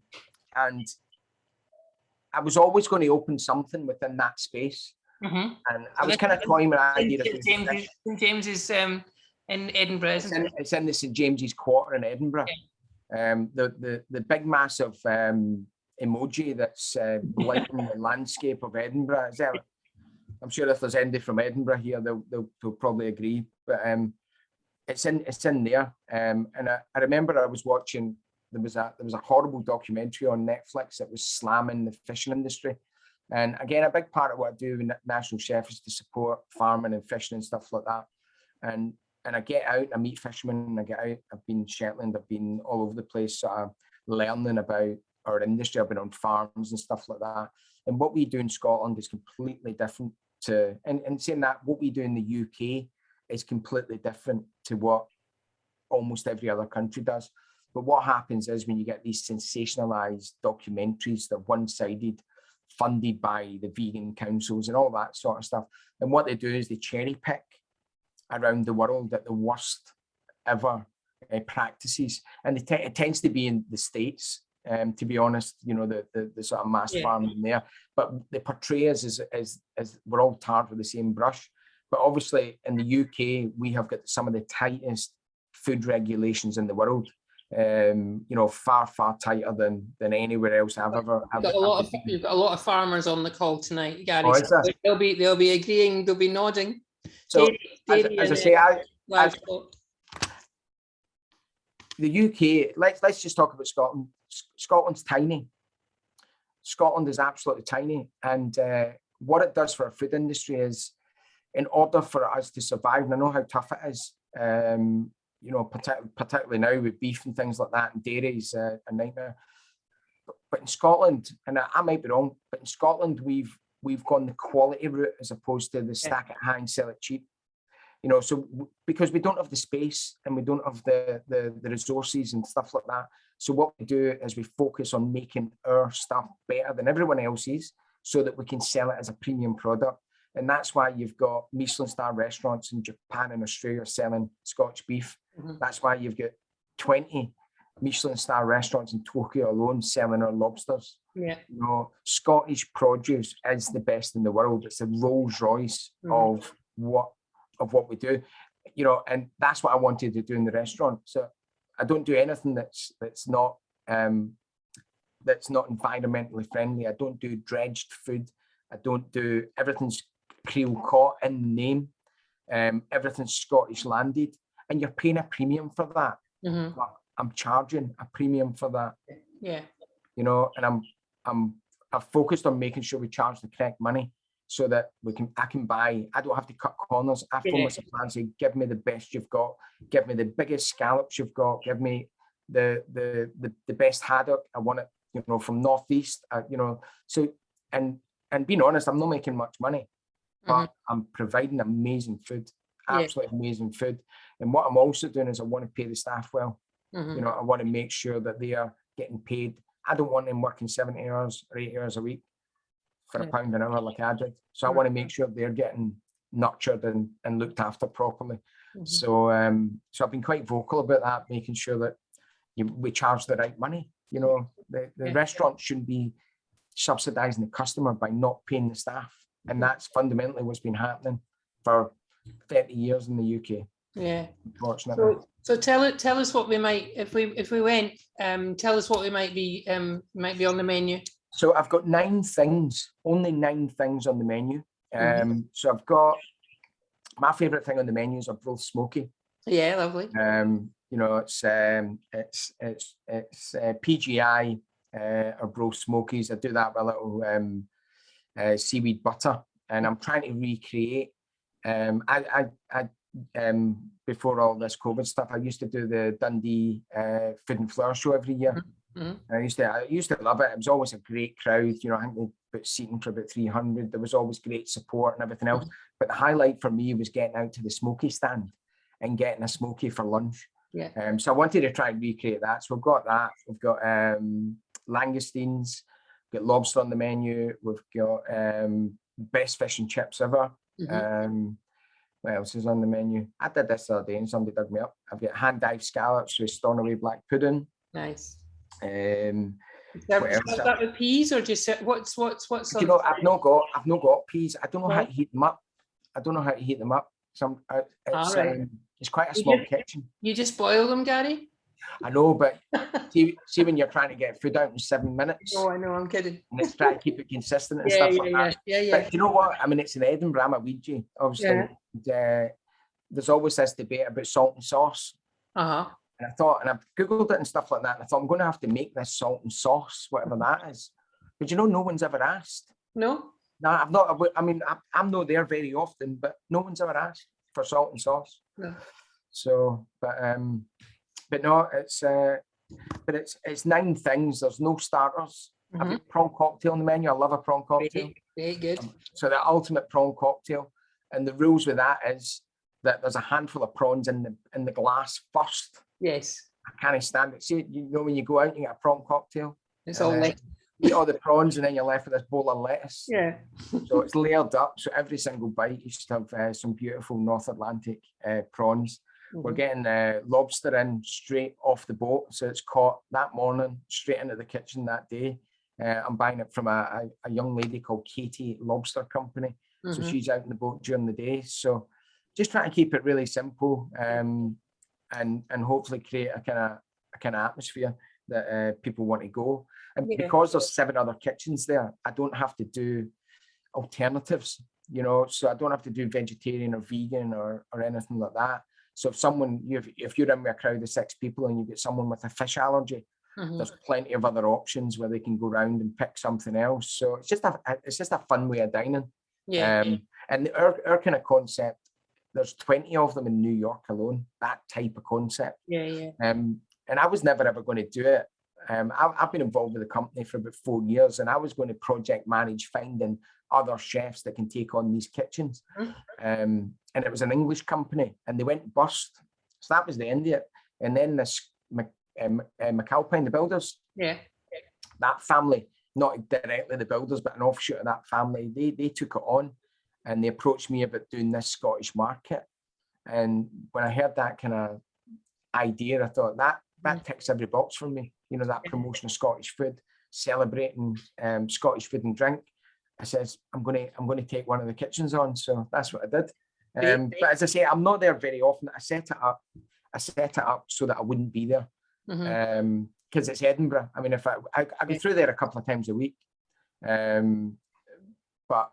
C: I was always going to open something within that space. And I was kind of toying with that idea.
A: St. James's in Edinburgh, isn't it?
C: It's in the St. James's Quarter in Edinburgh. The big massive emoji that's lighting the landscape of Edinburgh. I'm sure if there's anybody from Edinburgh here, they'll probably agree. But it's in there. And I remember I was watching. There was a horrible documentary on Netflix that was slamming the fishing industry. And again, a big part of what I do with National Chef is to support farming and fishing and stuff like that. And I get out, I meet fishermen, I get out, I've been in Shetland, I've been all over the place, sort of learning about our industry. I've been on farms and stuff like that. And what we do in Scotland is completely different to, and saying that, what we do in the UK is completely different to what almost every other country does. But what happens is when you get these sensationalized documentaries that are one-sided, funded by the vegan councils and all that sort of stuff. And what they do is they cherry pick around the world at the worst ever practices. And it tends to be in the States, to be honest, you know, the sort of mass farming there. But they portray us as we're all tarred with the same brush. But obviously in the UK, we have got some of the tightest food regulations in the world. You know, far tighter than anywhere else I've ever.
A: You've got a lot of farmers on the call tonight, Gary.
C: Oh,
A: so they'll be agreeing, they'll be nodding.
C: So as I say, the UK. Let's just talk about Scotland. Scotland's tiny. Scotland is absolutely tiny, and what it does for our food industry is, in order for us to survive, and I know how tough it is. You know, particularly now with beef and things like that, and dairy is a nightmare. But in Scotland, and I might be wrong, but in Scotland we've gone the quality route as opposed to the stack it high and sell it cheap. You know, so because we don't have the space and we don't have the resources and stuff like that. So what we do is we focus on making our stuff better than everyone else's, so that we can sell it as a premium product. And that's why you've got Michelin star restaurants in Japan and Australia selling Scotch beef. That's why you've got 20 Michelin star restaurants in Tokyo alone selling our lobsters. You know, Scottish produce is the best in the world. It's a Rolls Royce of what we do. You know, and that's what I wanted to do in the restaurant. So I don't do anything that's not environmentally friendly. I don't do dredged food. I don't do, everything's Creole Cot in the name. Everything's Scottish landed, and you're paying a premium for that. But I'm charging a premium for that. You know, and I've focused on making sure we charge the correct money, so that I can buy. I don't have to cut corners. I phone my supplier and say, give me the best you've got, give me the biggest scallops you've got, give me the best haddock. I want it, you know, from Northeast. You know, so and being honest, I'm not making much money, but I'm providing amazing food, absolutely amazing food. And what I'm also doing is I want to pay the staff well. You know, I want to make sure that they are getting paid. I don't want them working 70 hours or 80 hours a week for £1 an hour like I did. So I want to make sure they're getting nurtured and looked after properly. So I've been quite vocal about that, making sure that, we charge the right money. You know, the restaurant shouldn't be subsidizing the customer by not paying the staff. And that's fundamentally what's been happening for 30 years in the UK.
A: Yeah.
C: Unfortunately.
A: So tell us what we might, if we went, tell us what we might be on the menu.
C: So I've got 9 things, only 9 things on the menu. So I've got, my favorite thing on the menu is a grilled smoky.
A: Yeah, lovely.
C: You know, it's PGI or grilled smokies. I do that with a little seaweed butter, and I'm trying to recreate. Before all this COVID stuff, I used to do the Dundee Food and Flower show every year. I used to love it. It was always a great crowd. You know, I think they put seating for about 300. There was always great support and everything else. But the highlight for me was getting out to the smoky stand and getting a smoky for lunch.
A: Yeah.
C: So I wanted to try and recreate that. So we've got that. We've got langoustines. We've got lobster on the menu. We've got best fish and chips ever. What else is on the menu? I did this the other day and somebody dug me up. I've got hand dyed scallops with Stornoway black pudding.
A: Nice.
C: Is
A: that with peas or just what's
C: you know, I've not got peas. I don't know how to heat them up. It's quite a small kitchen.
A: You just boil them, Gary?
C: I know, but see when you're trying to get food out in 7 minutes.
A: Oh, I know, I'm kidding.
C: And it's trying to keep it consistent and stuff like that.
A: Yeah.
C: But you know what? I mean, it's in Edinburgh. I'm a Ouija, obviously. Yeah. There's always this debate about salt and sauce. And I thought, and I've Googled it and stuff like that, and I thought, I'm going to have to make this salt and sauce, whatever that is. But you know, no one's ever asked.
A: No?
C: No, I've not. I mean, I'm not there very often, but no one's ever asked for salt and sauce.
A: No.
C: So, but no, it's 9 things. There's no starters. I've got prawn cocktail on the menu. I love a prawn cocktail.
A: Very good.
C: So the ultimate prawn cocktail, and the rules with that is that there's a handful of prawns in the glass first.
A: Yes.
C: I can't stand it. See, you know, when you go out and you get a prawn cocktail,
A: it's all like
C: eat all the prawns and then you're left with this bowl of lettuce.
A: Yeah.
C: So it's layered up. So every single bite you should have some beautiful North Atlantic prawns. We're getting lobster in straight off the boat. So it's caught that morning, straight into the kitchen that day. I'm buying it from a young lady called Katie Lobster Company. So she's out in the boat during the day. So just trying to keep it really simple and hopefully create a kind of atmosphere that people want to go. And because there's 7 other kitchens there, I don't have to do alternatives, you know, so I don't have to do vegetarian or vegan or anything like that. So if you're in with a crowd of 6 people and you get someone with a fish allergy, there's plenty of other options where they can go around and pick something else. So it's just a fun way of dining. And our kind of concept, there's 20 of them in New York alone, that type of concept. And I was never ever going to do it. I've been involved with the company for about 4 years, and I was going to project manage finding other chefs that can take on these kitchens. And it was an English company, and they went bust. So that was the end of it. And then this McAlpine, the builders, that family, not directly the builders, but an offshoot of that family, they took it on, and they approached me about doing this Scottish market. And when I heard that kind of idea, I thought that ticks every box for me. You know, that promotion of Scottish food, celebrating Scottish food and drink. I says, I'm going to take one of the kitchens on. So that's what I did. But as I say, I'm not there very often. I set it up so that I wouldn't be there. Because it's Edinburgh. I mean, if I go through there a couple of times a week, but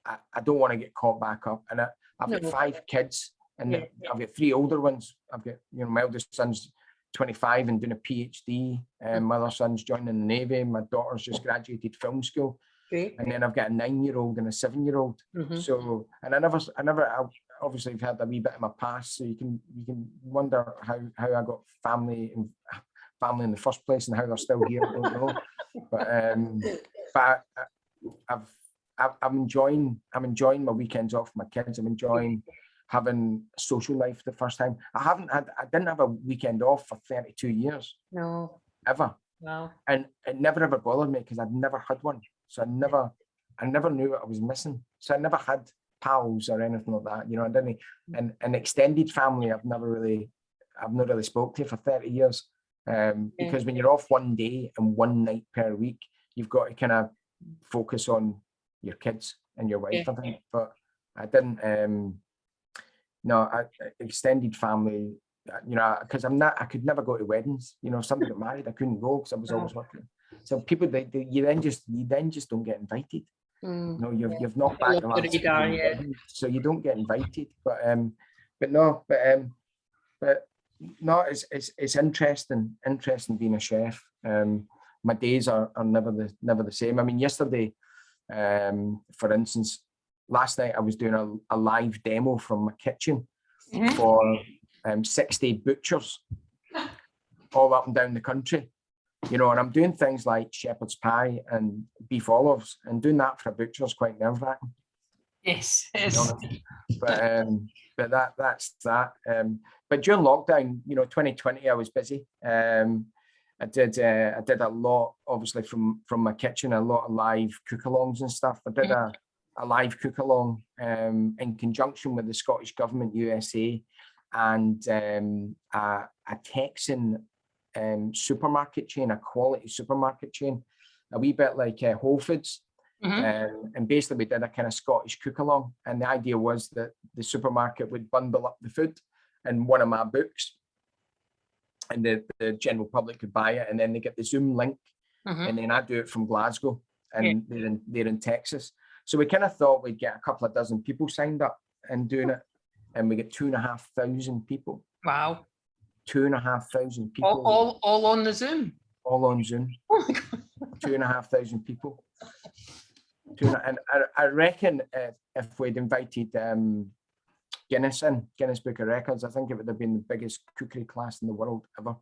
C: I don't want to get caught back up. And I've got 5 kids, and I've got 3 older ones. I've got, you know, my eldest son's 25 and doing a PhD. My other son's joining the Navy. My daughter's just graduated film school.
A: Great.
C: And then I've got a 9-year-old and a 7-year-old. So, and I obviously I've had a wee bit of my past, so you can wonder how I got family in the first place and how they're still here. I don't know. But I'm enjoying my weekends off with my kids. I'm enjoying having a social life the first time. I didn't have a weekend off for 32 years.
A: No.
C: Ever.
A: Wow.
C: And it never ever bothered me because I'd never had one. So I never knew what I was missing. So I never had pals or anything like that. You know, I didn't. And an extended family I've not really spoke to for 30 years. Because when you're off one day and one night per week, you've got to kind of focus on your kids and your wife, I think. But I didn't, extended family, because I could never go to weddings. If somebody got married, I couldn't go because I was always working. So people, you then just don't get invited. You've knocked back the last weddings, so you don't get invited. But it's interesting being a chef. My days are never the same. I mean, yesterday, for instance, last night I was doing a live demo from my kitchen for 60 butchers all up and down the country, and I'm doing things like shepherd's pie and beef olives, and doing that for a butcher is quite nerve-wracking.
A: Yes.
C: But that's that. But during lockdown, 2020, I was busy. I did a lot, obviously, from my kitchen, a lot of live cook-alongs and stuff. I did a live cook-along in conjunction with the Scottish Government USA and a Texan supermarket chain, a quality supermarket chain, a wee bit like Whole Foods. And basically we did a kind of Scottish cook-along, and the idea was that the supermarket would bundle up the food in one of my books, and the general public could buy it, and then they get the Zoom link, and then I do it from Glasgow, and they're in Texas. So we kind of thought we'd get a couple of dozen people signed up and doing it, and we get 2,500 people.
A: Wow.
C: 2,500 people.
A: All on the Zoom.
C: All on Zoom.
A: Oh my God.
C: 2,500 people. And I reckon if we'd invited Guinness Book of Records, I think it would have been the biggest cookery class in the world ever.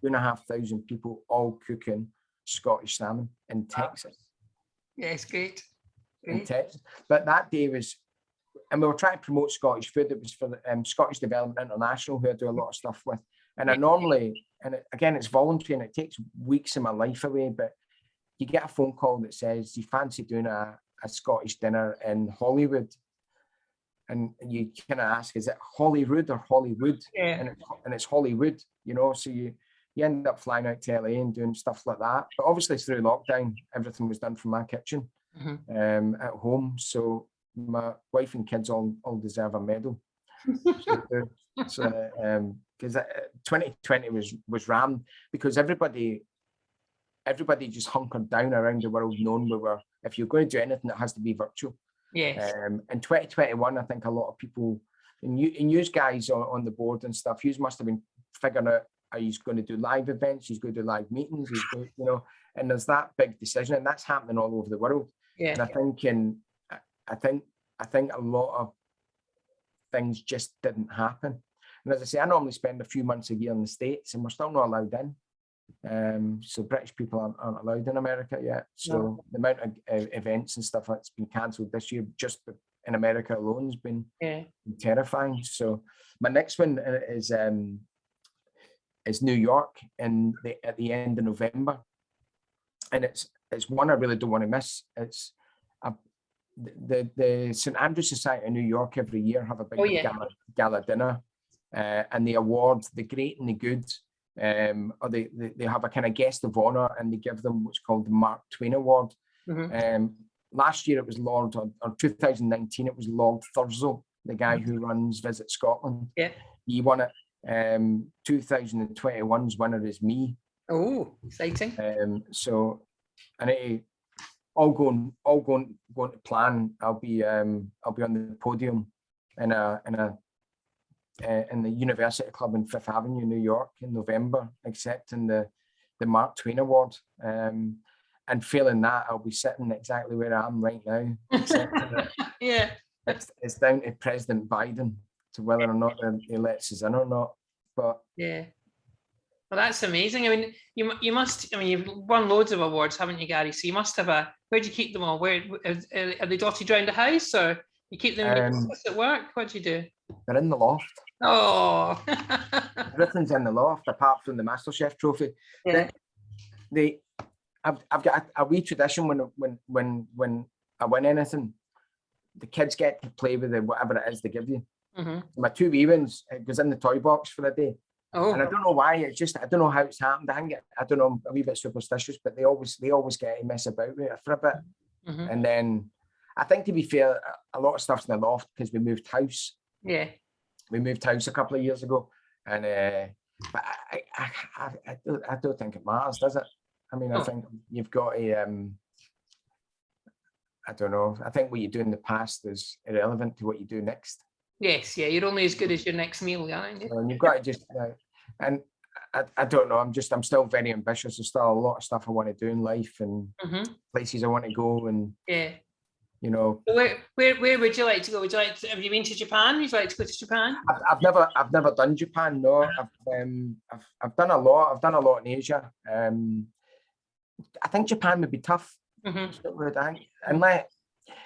C: 2,500 people all cooking Scottish salmon in Texas.
A: Yes, great.
C: In Texas. But that day was, and we were trying to promote Scottish food. It was for the Scottish Development International, who I do a lot of stuff with. And I normally, again, it's voluntary and it takes weeks of my life away, but you get a phone call that says, you fancy doing a Scottish dinner in Hollywood? And you kind of ask, is it Holyrood or Hollywood? And it's Hollywood, so you end up flying out to LA and doing stuff like that. But obviously through lockdown, everything was done from my kitchen at home. So my wife and kids all deserve a medal. Because 2020 was rammed because everybody just hunkered down around the world, knowing if you're going to do anything, it has to be virtual.
A: Yes.
C: In 2021, I think a lot of people, and you guys on the board and stuff, you must have been figuring out, are you going to do live events? He's going to do live meetings. He's going, and there's that big decision, and that's happening all over the world.
A: Yeah.
C: And I think a lot of things just didn't happen. And as I say, I normally spend a few months a year in the States, and we're still not allowed in. So British people aren't allowed in America yet. So the amount of events and stuff that's been cancelled this year, just in America alone, has been terrifying. So my next one is New York at the end of November, and it's one I really don't want to miss. It's the St. Andrew's Society of New York every year have a big gala dinner, and they award the great and the good. Or they have a kind of guest of honor, and they give them what's called the Mark Twain Award. Last year it was or 2019 it was Lord Thurzo, the guy who runs Visit Scotland. He won it. 2021's winner is me.
A: Oh, exciting!
C: So, and all going to plan. I'll be on the podium in the University Club in Fifth Avenue, New York, in November, accepting the Mark Twain Award. And failing that, I'll be sitting exactly where I am right now. It's down to President Biden to whether or not he lets us in or not. But
A: well, that's amazing. I mean, you must. I mean, you've won loads of awards, haven't you, Gary? So you must have where do you keep them all? Where are they dotted around the house, or you keep them at work? What do you do?
C: They're in the loft.
A: Oh,
C: Everything's in the loft apart from the MasterChef trophy. I've got a wee tradition when I win anything, the kids get to play with whatever it is they give you. My two wee ones, it goes in the toy box for a day,
A: Oh.
C: And I don't know why. It's just, I don't know how it's happened. I don't know, I'm a wee bit superstitious, but they always get to mess about with it for a bit.
A: Mm-hmm.
C: And then I think, to be fair, a lot of stuff's in the loft because we moved house.
A: Yeah.
C: We moved house a couple of years ago, and but I don't think it matters, does it? I mean, I think you've got a I don't know. I think what you do in the past is irrelevant to what you do next.
A: Yes, yeah, you're only as good as your next meal, aren't you?
C: And you've got to just, and I don't know. I'm still very ambitious. There's still a lot of stuff I want to do in life, and places I want to go, and you know.
A: Where would you like to go? Would you like to, have you been to Japan? Would you like to go to Japan?
C: I've never done Japan. No, I've done a lot. I've done a lot in Asia. I think Japan would be tough. Unless,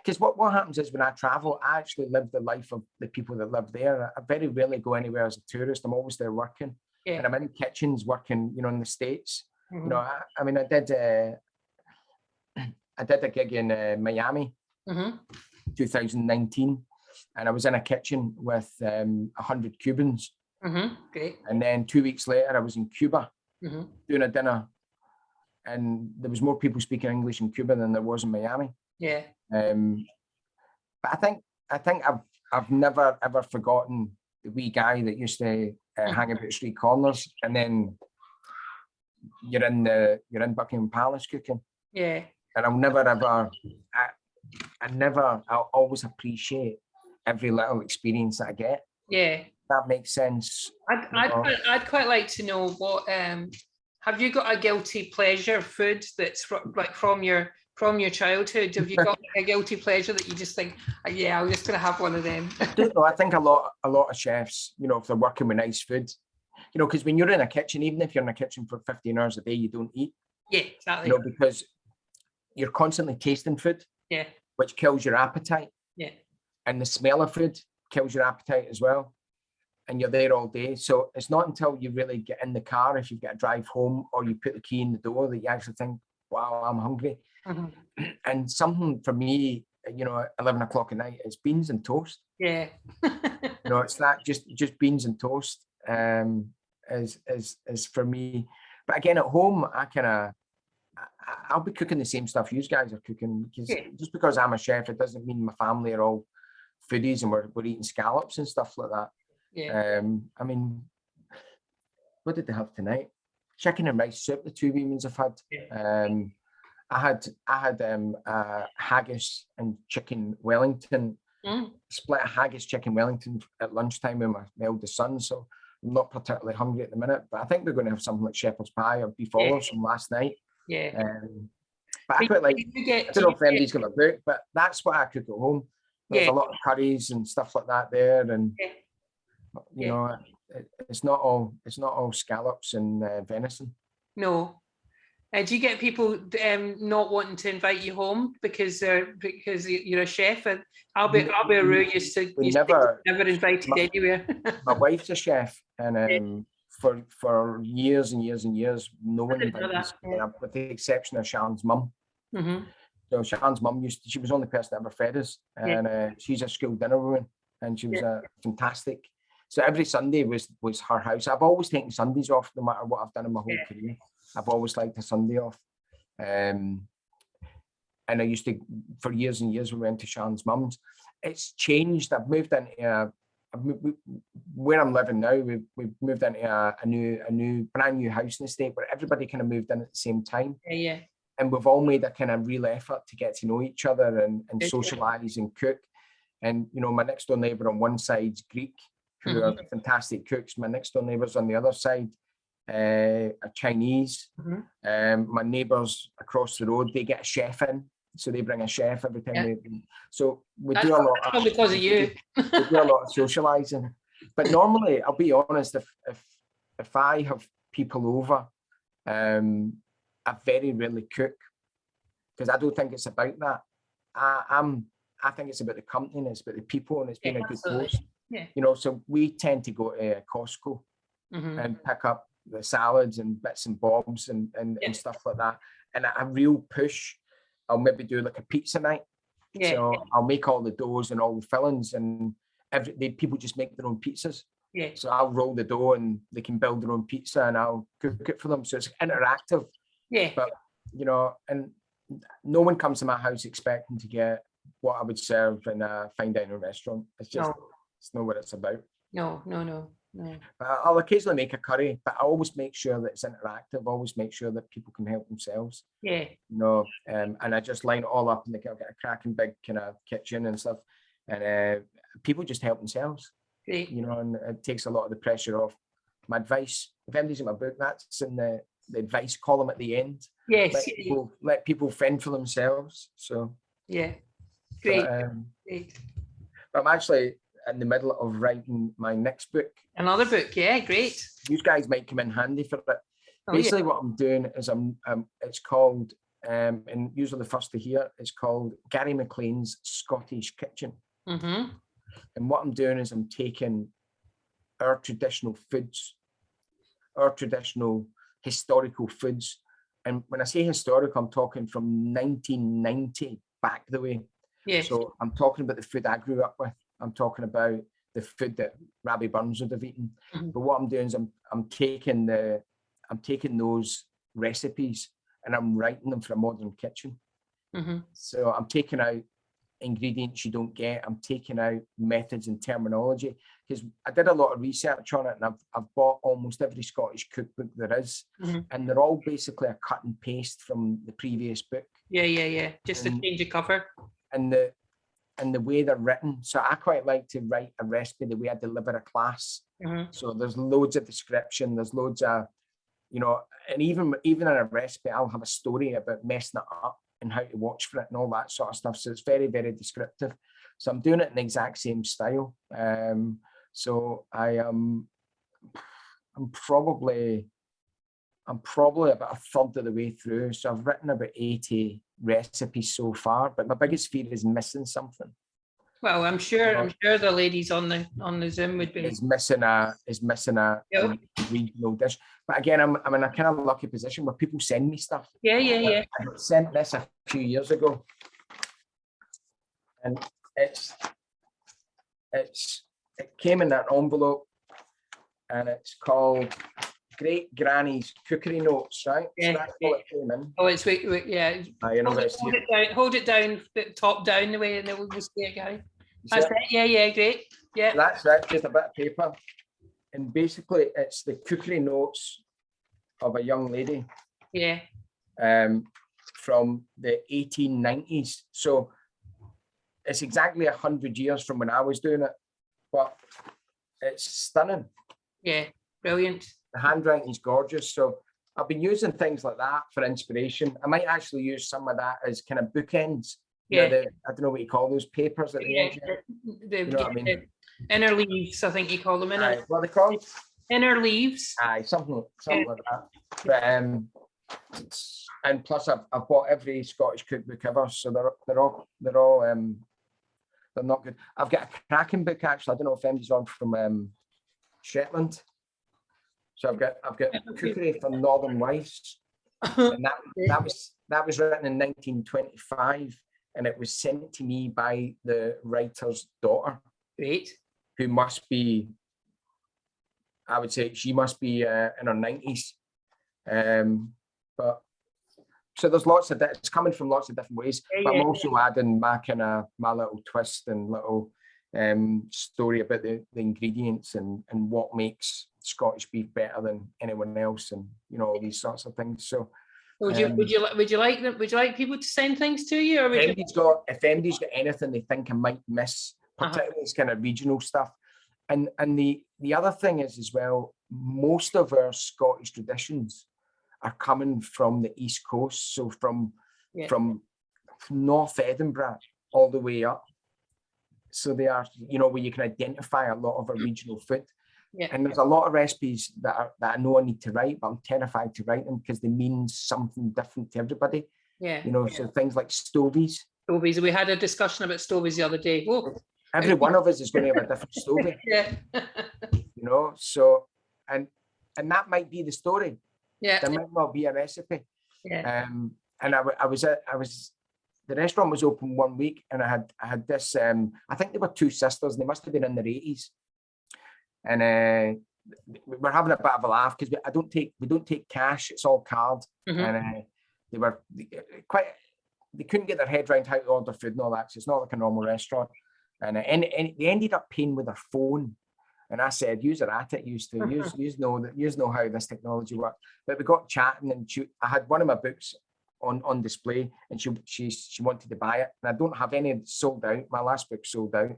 C: because what happens is when I travel, I actually live the life of the people that live there. I very rarely go anywhere as a tourist. I'm always there working, and I'm in kitchens working, you know, in the States. You know, I mean, I did a gig in Miami, 2019, and I was in a kitchen with 100 Cubans.
A: Great.
C: And then 2 weeks later, I was in Cuba doing a dinner. And there was more people speaking English in Cuba than there was in Miami.
A: Yeah.
C: But I think I've never ever forgotten the wee guy that used to hang about street corners, and then you're in Buckingham Palace cooking.
A: Yeah.
C: And I'll never ever. I'll always appreciate every little experience that I get.
A: Yeah.
C: That makes sense.
A: I'd quite like to know what. Have you got a guilty pleasure food that's like from your childhood? Have you got a guilty pleasure that you just think, yeah, I'm just going to have one of them?
C: I don't know. I think a lot of chefs, you know, if they're working with nice food, you know, because when you're in a kitchen, even if you're in a kitchen for 15 hours a day, you don't eat.
A: Yeah, exactly.
C: You know, because you're constantly tasting food.
A: Yeah.
C: Which kills your appetite.
A: Yeah.
C: And the smell of food kills your appetite as well. And you're there all day. So it's not until you really get in the car, if you've got to drive home or you put the key in the door, that you actually think, wow, I'm hungry. And something for me, you know, at 11 o'clock at night, it's beans and toast.
A: Yeah.
C: You know, it's that just beans and toast is for me. But again, at home, I'll be cooking the same stuff you guys are cooking, because just because I'm a chef, it doesn't mean my family are all foodies and we're eating scallops and stuff like that.
A: Yeah.
C: I mean, what did they have tonight? Chicken and rice soup, the two women's have had. I had haggis and chicken Wellington, split a haggis chicken Wellington at lunchtime with my eldest son. So I'm not particularly hungry at the minute, but I think we're going to have something like shepherd's pie or beef olives from last night.
A: Yeah.
C: But I quite like, I don't know if anybody's going to book, but that's what I cook at home. There's a lot of curries and stuff like that there, and you know, it's not all scallops and venison.
A: No. Do you get people not wanting to invite you home because you're a chef? And Albert used to never invited anywhere.
C: My wife's a chef, and for years and years and years, no one invited us, with the exception of Sharon's mum. So Sharon's mum she was the only person that ever fed us, and she's a school dinner woman, and she was fantastic. So every Sunday was her house. I've always taken Sundays off, no matter what I've done in my whole career. I've always liked a Sunday off. And I used to, for years and years, we went to Sharon's mum's. It's changed. I've moved into where I'm living now. We've moved into a brand new house in the estate where everybody kind of moved in at the same time.
A: Yeah.
C: And we've all made a kind of real effort to get to know each other and socialise and cook. And, you know, my next door neighbour on one side's Greek, who are fantastic cooks. My next door neighbours on the other side are Chinese. My neighbours across the road, they get a chef in, so they bring a chef every time. So we do a lot.
A: That's because of you.
C: We do a lot of socialising. But normally, I'll be honest, if I have people over, I very rarely cook, because I don't think it's about that. I think it's about the company, and it's about the people, and it's been a good host.
A: Yeah.
C: You know, so we tend to go to Costco and pick up the salads and bits and bobs and stuff like that. And a real push, I'll maybe do like a pizza night. So I'll make all the doughs and all the fillings, and people just make their own pizzas.
A: Yeah.
C: So I'll roll the dough and they can build their own pizza and I'll cook it for them. So it's interactive.
A: Yeah.
C: But, you know, and no one comes to my house expecting to get what I would serve in a fine dining restaurant. It's just, it's not what it's about.
A: No.
C: I'll occasionally make a curry, but I always make sure that it's interactive. Always make sure that people can help themselves.
A: Yeah.
C: You know, and I just line it all up and I've got a cracking big kind of kitchen and stuff. And people just help themselves.
A: Great.
C: You know, and it takes a lot of the pressure off. My advice, if anybody's in my book, that's in the advice column at the end.
A: Yes.
C: Let people fend for themselves. So
A: yeah, great.
C: But I'm actually in the middle of writing my next book.
A: Another book, yeah, great.
C: You guys might come in handy for it. Basically, what I'm doing is it's called, and usually the first to hear, it's called Gary Maclean's Scottish Kitchen.
A: Mm-hmm.
C: And what I'm doing is I'm taking our traditional foods, our traditional historical foods. And when I say historical, I'm talking from 1990 back the way.
A: Yes.
C: So I'm talking about the food I grew up with. I'm talking about the food that Rabbi Burns would have eaten. Mm-hmm. But what I'm doing is I'm taking those recipes and I'm writing them for a modern kitchen.
A: Mm-hmm.
C: So I'm taking out ingredients you don't get. I'm taking out methods and terminology because I did a lot of research on it, and I've bought almost every Scottish cookbook there is,
A: mm-hmm.
C: and they're all basically a cut and paste from the previous book.
A: Yeah. Just to change the cover. And
C: the way they're written. So I quite like to write a recipe the way I deliver a class.
A: Mm-hmm.
C: So there's loads of description. There's loads of, you know, and even in a recipe, I'll have a story about messing it up and how to watch for it and all that sort of stuff. So it's very, very descriptive. So I'm doing it in the exact same style. So I'm probably about a third of the way through. So I've written about 80 recipes so far, but my biggest fear is missing something.
A: Well, I'm sure the ladies on the Zoom would be.
C: Is missing a regional dish. But again, I'm in a kind of lucky position where people send me stuff.
A: Yeah.
C: I sent this a few years ago, and it came in that envelope, and it's called Great Granny's Cookery Notes, right?
A: Yeah.
C: So that's what it came in.
A: Oh, it's yeah. Hold it down, top down the way, and then we'll see it, Gary. That's it. Yeah, great. Yeah.
C: That's it, just a bit of paper. And basically it's the cookery notes of a young lady.
A: Yeah.
C: From the 1890s. So it's exactly 100 years from when I was doing it, but it's stunning.
A: Yeah, brilliant.
C: The handwriting is gorgeous. So I've been using things like that for inspiration. I might actually use some of that as kind of bookends.
A: Yeah.
C: You know, I don't know what you call those papers at the end. You know what I mean?
A: Inner leaves, I think you call them.
C: What are they called?
A: Inner leaves.
C: Something like that. But and plus I've bought every Scottish cookbook ever, so they're all they're not good. I've got a cracking book actually. I don't know if anybody's on from Shetland. So I've got Cookery for Northern Wives, and that was written in 1925, and it was sent to me by the writer's daughter.
A: Great.
C: Who must be, I would say she must be in her 90s. But so there's it's coming from lots of different ways. But I'm also adding my little twist and little story about the ingredients and what makes Scottish beef better than anyone else, and you know, all these sorts of things. So
A: would you like people to send things to you, or
C: if anybody's got anything they think I might miss, particularly this kind of regional stuff. And the other thing is as well, most of our Scottish traditions are coming from the East Coast, so from North Edinburgh all the way up. So they are, you know, where you can identify a lot of our regional food.
A: Yeah.
C: And there's a lot of recipes that I know I need to write, but I'm terrified to write them because they mean something different to everybody.
A: Yeah.
C: You know, so things like stovies.
A: Stovies. We had a discussion about stovies the other day. Oh.
C: Every one of us is going to have a different story.
A: Yeah.
C: You know, so and that might be the story.
A: Yeah.
C: There might not be a recipe.
A: Yeah.
C: And I was the restaurant was open one week, and I had this I think they were two sisters, and they must have been in their 80s. and we're having a bit of a laugh because we don't take cash. It's all card, and they couldn't get their head around how to order food and all that. So it's not like a normal restaurant, and they ended up paying with their phone. And I said, "Use are at it. Use know how this technology works." But we got chatting, and I had one of my books on display, and she wanted to buy it, and I don't have any sold out. My last book sold out.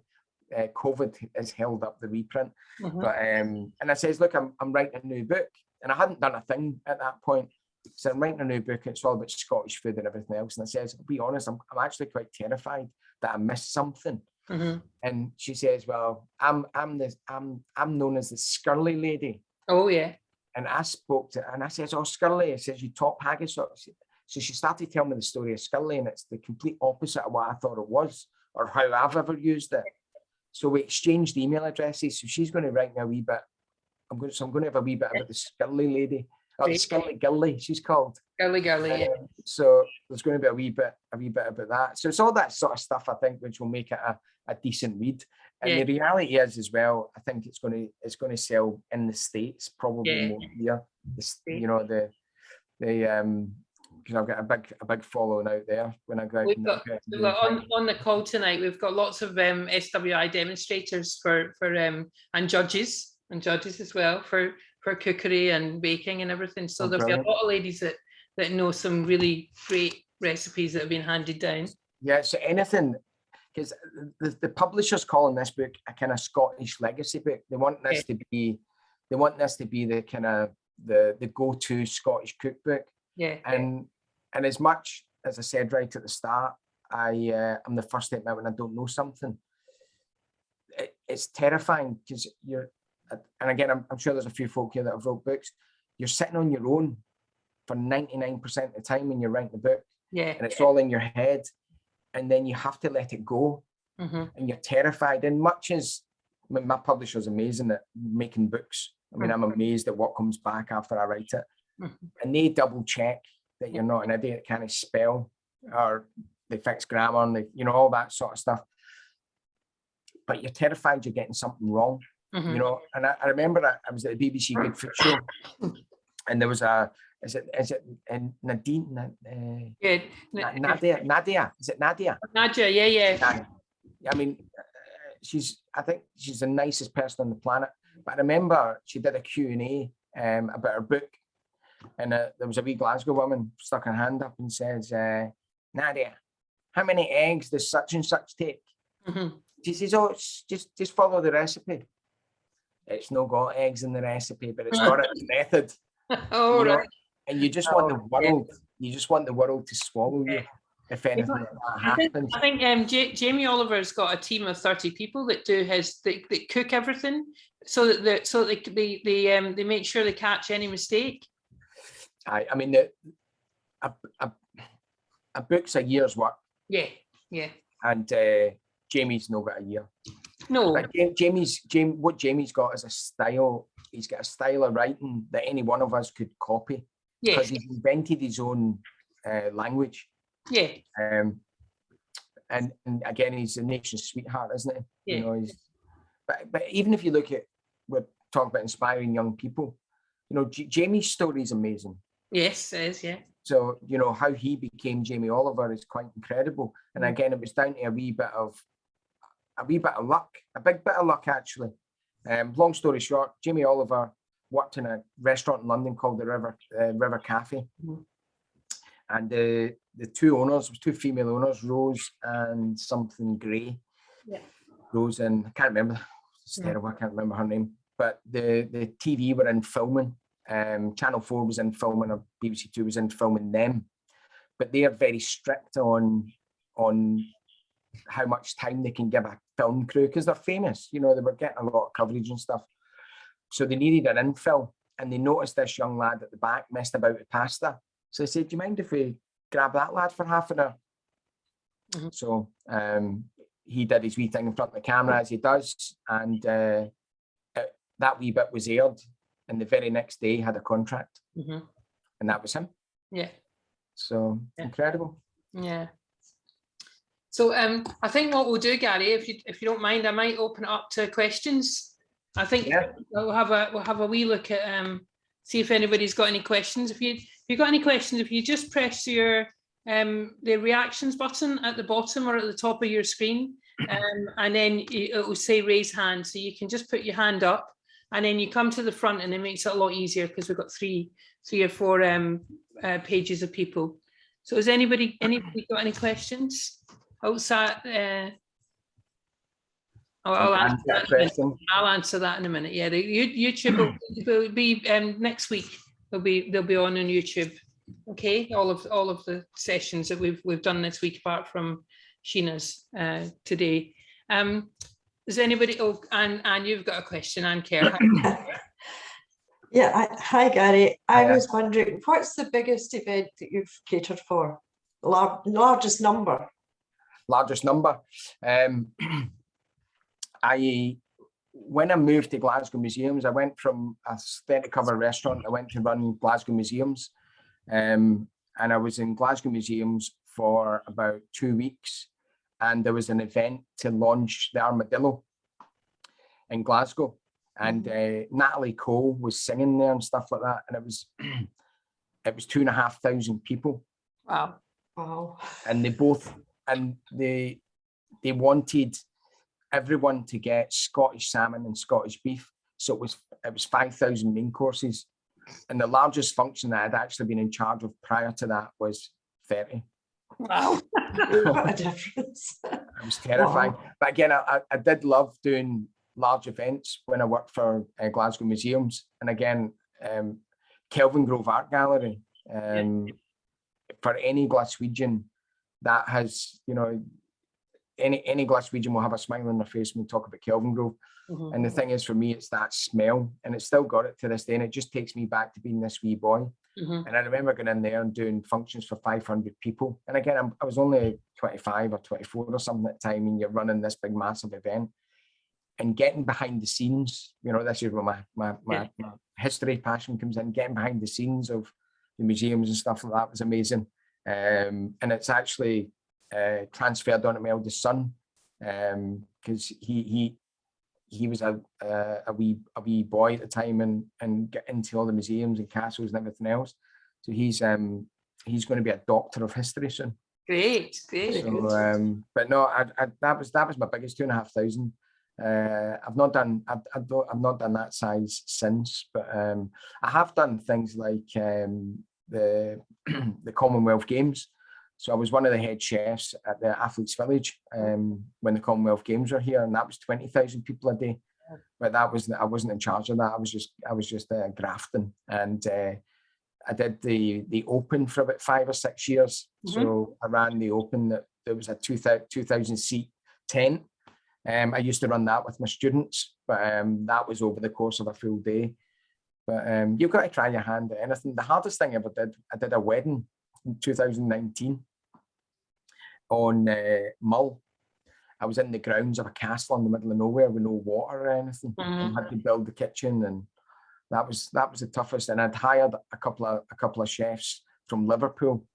C: COVID has held up the reprint, but and I says, "Look, I'm writing a new book," and I hadn't done a thing at that point. So I'm writing a new book. It's all about Scottish food and everything else. And I says, "To be honest, I'm actually quite terrified that I missed something." And she says, "Well, I'm known as the Scurly lady."
A: Oh yeah.
C: And I spoke to, and I says, "Oh, Scurly," I says, "You top haggis." So she started telling me the story of Scurly, and it's the complete opposite of what I thought it was, or how I've ever used it. So we exchanged email addresses. So she's going to write me a wee bit. I'm going to have a wee bit about the Scurly lady, or the Scurly Girly, she's called.
A: Girly, yeah.
C: So there's going to be a wee bit about that. So it's all that sort of stuff, I think, which will make it a decent read. And the reality is as well, I think it's going to sell in the States, probably more here. You know, because I've got a big following out there when I go out.
A: On the call tonight, we've got lots of SWI demonstrators and judges as well for cookery and baking and everything. So there'll be a lot of ladies that know some really great recipes that have been handed down. Yeah,
C: so anything, because the publisher's calling this book a kind of Scottish legacy book. They want this to be the kind of the go-to Scottish cookbook.
A: Yeah.
C: And as much as I said right at the start, I'm the first to admit when I don't know something. It's terrifying because and again, I'm sure there's a few folk here that have wrote books. You're sitting on your own for 99% of the time when you're writing the book.
A: Yeah.
C: And it's all in your head. And then you have to let it go. And you're terrified. And much as my publisher's amazing at making books. I mean, I'm amazed at what comes back after I write it. And they double check that you're not an idiot that can't spell, or they fix grammar and all that sort of stuff. But you're terrified you're getting something wrong. And I remember I was at the BBC Good Food Show, and there was is it Nadine? Nadia? Is it Nadia?
A: Nadia, yeah.
C: I mean, I think she's the nicest person on the planet. But I remember she did a Q&A about her book, and there was a wee Glasgow woman stuck her hand up and says, "Nadia, how many eggs does such and such take?" She says, "Oh, it's just follow the recipe." It's not got eggs in the recipe, but it's got its method. Right. And you just want the world. You just want the world to swallow you if anything like that happens.
A: I think Jamie Oliver's got a team of 30 people that that cook everything, so that they make sure they catch any mistake.
C: I mean, a book's a year's work.
A: Yeah.
C: And Jamie's not got a year.
A: No.
C: Like what Jamie's got is a style. He's got a style of writing that any one of us could copy.
A: Yeah.
C: Because he's invented his own language.
A: Yeah.
C: And again, he's a nation's sweetheart, isn't he?
A: Yeah.
C: But even if you look at, we're talking about inspiring young people, Jamie's story is amazing.
A: Yes, it is, yeah.
C: So, how he became Jamie Oliver is quite incredible. And again, it was down to a wee bit of luck, a big bit of luck, actually. Long story short, Jamie Oliver worked in a restaurant in London called the River Cafe. And the two female owners, Rose and something Gray. Yeah. Rose and I can't remember. It's terrible, I can't remember her name. But the TV were in filming. Channel 4 was in filming, or BBC 2 was in filming them. But they are very strict on how much time they can give a film crew because they're famous. They were getting a lot of coverage and stuff. So they needed an infill, and they noticed this young lad at the back messed about with pasta. So they said, "Do you mind if we grab that lad for half an hour?" So he did his wee thing in front of the camera as he does, and that wee bit was aired, and the very next day he had a contract, and that was him.
A: Yeah.
C: So incredible.
A: Yeah. So I think what we'll do, Gary, if you don't mind, I might open it up to questions. I think we'll have a wee look at see if anybody's got any questions. If you've got any questions, if you just press your the reactions button at the bottom or at the top of your screen, and then it will say raise hand. So you can just put your hand up, and then you come to the front, and it makes it a lot easier because we've got three or four pages of people. So has anybody got any questions outside? I'll answer that in a minute. Yeah, the YouTube will be next week. They'll be on YouTube. Okay, all of the sessions that we've done this week, apart from Sheena's today. Is anybody? Oh, and you've got a question, Anne Kerr.
D: Yeah, hi Gary. I was wondering, what's the biggest event that you've catered for? Largest number.
C: Largest number. When I moved to Glasgow Museums, I went from a 30 cover restaurant. I went to run Glasgow Museums, and I was in Glasgow Museums for about 2 weeks. And there was an event to launch the Armadillo in Glasgow, and Natalie Cole was singing there and stuff like that. And it was 2,500 people.
D: Wow! Wow!
C: And they wanted everyone to get Scottish salmon and Scottish beef. So it was 5,000 main courses. And the largest function that I'd actually been in charge of prior to that was 30.
D: Wow. What a difference.
C: It was terrifying. Wow. But again, I did love doing large events when I worked for Glasgow Museums. And again, Kelvin Grove Art Gallery, for any Glaswegian that has, any Glaswegian will have a smile on their face when we talk about Kelvin Grove. Mm-hmm. And the thing is, for me, it's that smell, and it's still got it to this day, and it just takes me back to being this wee boy. Mm-hmm. And I remember going in there and doing functions for 500 people. And again, I was only 25 or 24 or something at the time, and you're running this big, massive event. And getting behind the scenes, this is where my history passion comes in. Getting behind the scenes of the museums and stuff like that was amazing. And it's actually transferred onto my eldest son, because he was a wee boy at the time, and get into all the museums and castles and everything else. So he's going to be a doctor of history soon.
A: Great.
C: So, but no, that was my biggest 2,500. I've not done that size since, but I have done things like the Commonwealth Games. So I was one of the head chefs at the Athletes Village when the Commonwealth Games were here, and that was 20,000 people a day. But I wasn't in charge of that. I was just grafting, and I did the Open for about 5 or 6 years. Mm-hmm. So I ran the Open. There was a 2,000 seat tent. I used to run that with my students, but that was over the course of a full day. But you've got to try your hand at anything. The hardest thing I ever did, I did a wedding in 2019 on Mull. I was in the grounds of a castle in the middle of nowhere with no water or anything. Mm-hmm. I had to build the kitchen, and that was the toughest. And I'd hired a couple of chefs from Liverpool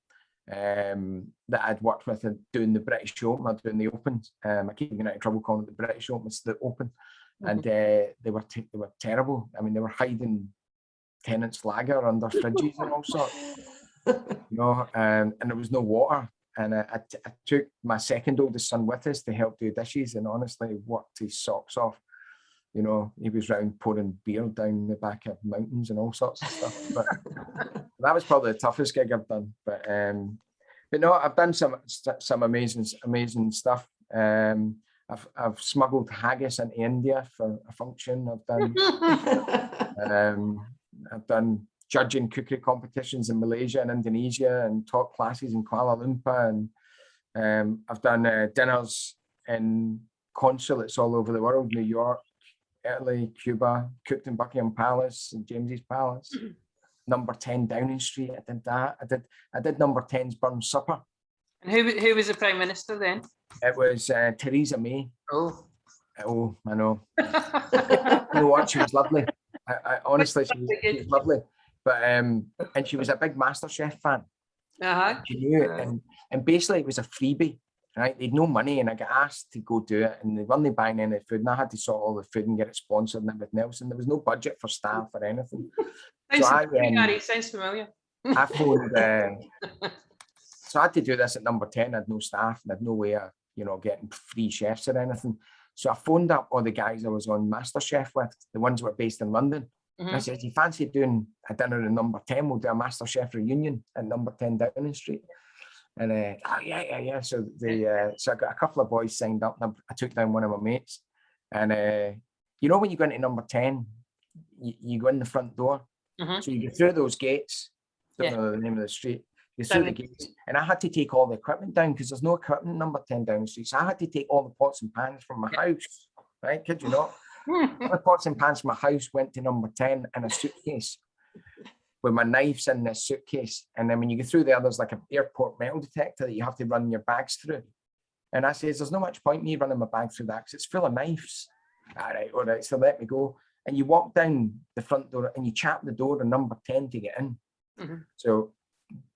C: that I'd worked with doing the British Open, or doing the Open. I keep getting out of trouble calling it the British Open. It's the Open. Mm-hmm. And they were terrible. I mean, they were hiding Tennent's lager under fridges and all sorts. And there was no water. And I took my second oldest son with us to help do dishes, and honestly worked his socks off. He was round pouring beer down the back of mountains and all sorts of stuff. But that was probably the toughest gig I've done. But no, I've done some amazing stuff. I've smuggled haggis into India for a function. I've done judging cookery competitions in Malaysia and Indonesia, and taught classes in Kuala Lumpur, and I've done dinners in consulates all over the world: New York, Italy, Cuba. Cooked in Buckingham Palace and James's Palace. Number 10 Downing Street. I did that. I did Number 10's Burn Supper.
A: And who was the Prime Minister then?
C: It was Theresa May.
A: Oh,
C: I know. You know what? She was lovely. I honestly, she was lovely. But and she was a big MasterChef fan.
A: Uh-huh.
C: She knew it, and basically it was a freebie. right? They'd no money, and I got asked to go do it, and they weren't buying any food, and I had to sort all the food and get it sponsored and everything else, and there was no budget for staff or anything.
A: Sounds familiar.
C: I phoned, so I had to do this at number 10. I had no staff and I had no way of, getting free chefs or anything. So I phoned up all the guys I was on MasterChef with, the ones who were based in London. And I said, you fancy doing a dinner in number 10? We'll do a MasterChef reunion at number 10 Downing Street. And yeah. So so I got a couple of boys signed up, and I took down one of my mates. And when you go into number 10, you go in the front door. So you go through those gates. Don't know the name of the street. You through the gates, and I had to take all the equipment down because there's no equipment number 10 Downing Street. So I had to take all the pots and pans from my house. Right? Kid you not? All the pots and pans from my house went to number 10 in a suitcase with my knives in this suitcase. And then when you go through there's like an airport metal detector that you have to run your bags through. And I says, there's no much point me running my bag through that because it's full of knives. All right, so let me go. And you walk down the front door and you chap the door to number 10 to get in. So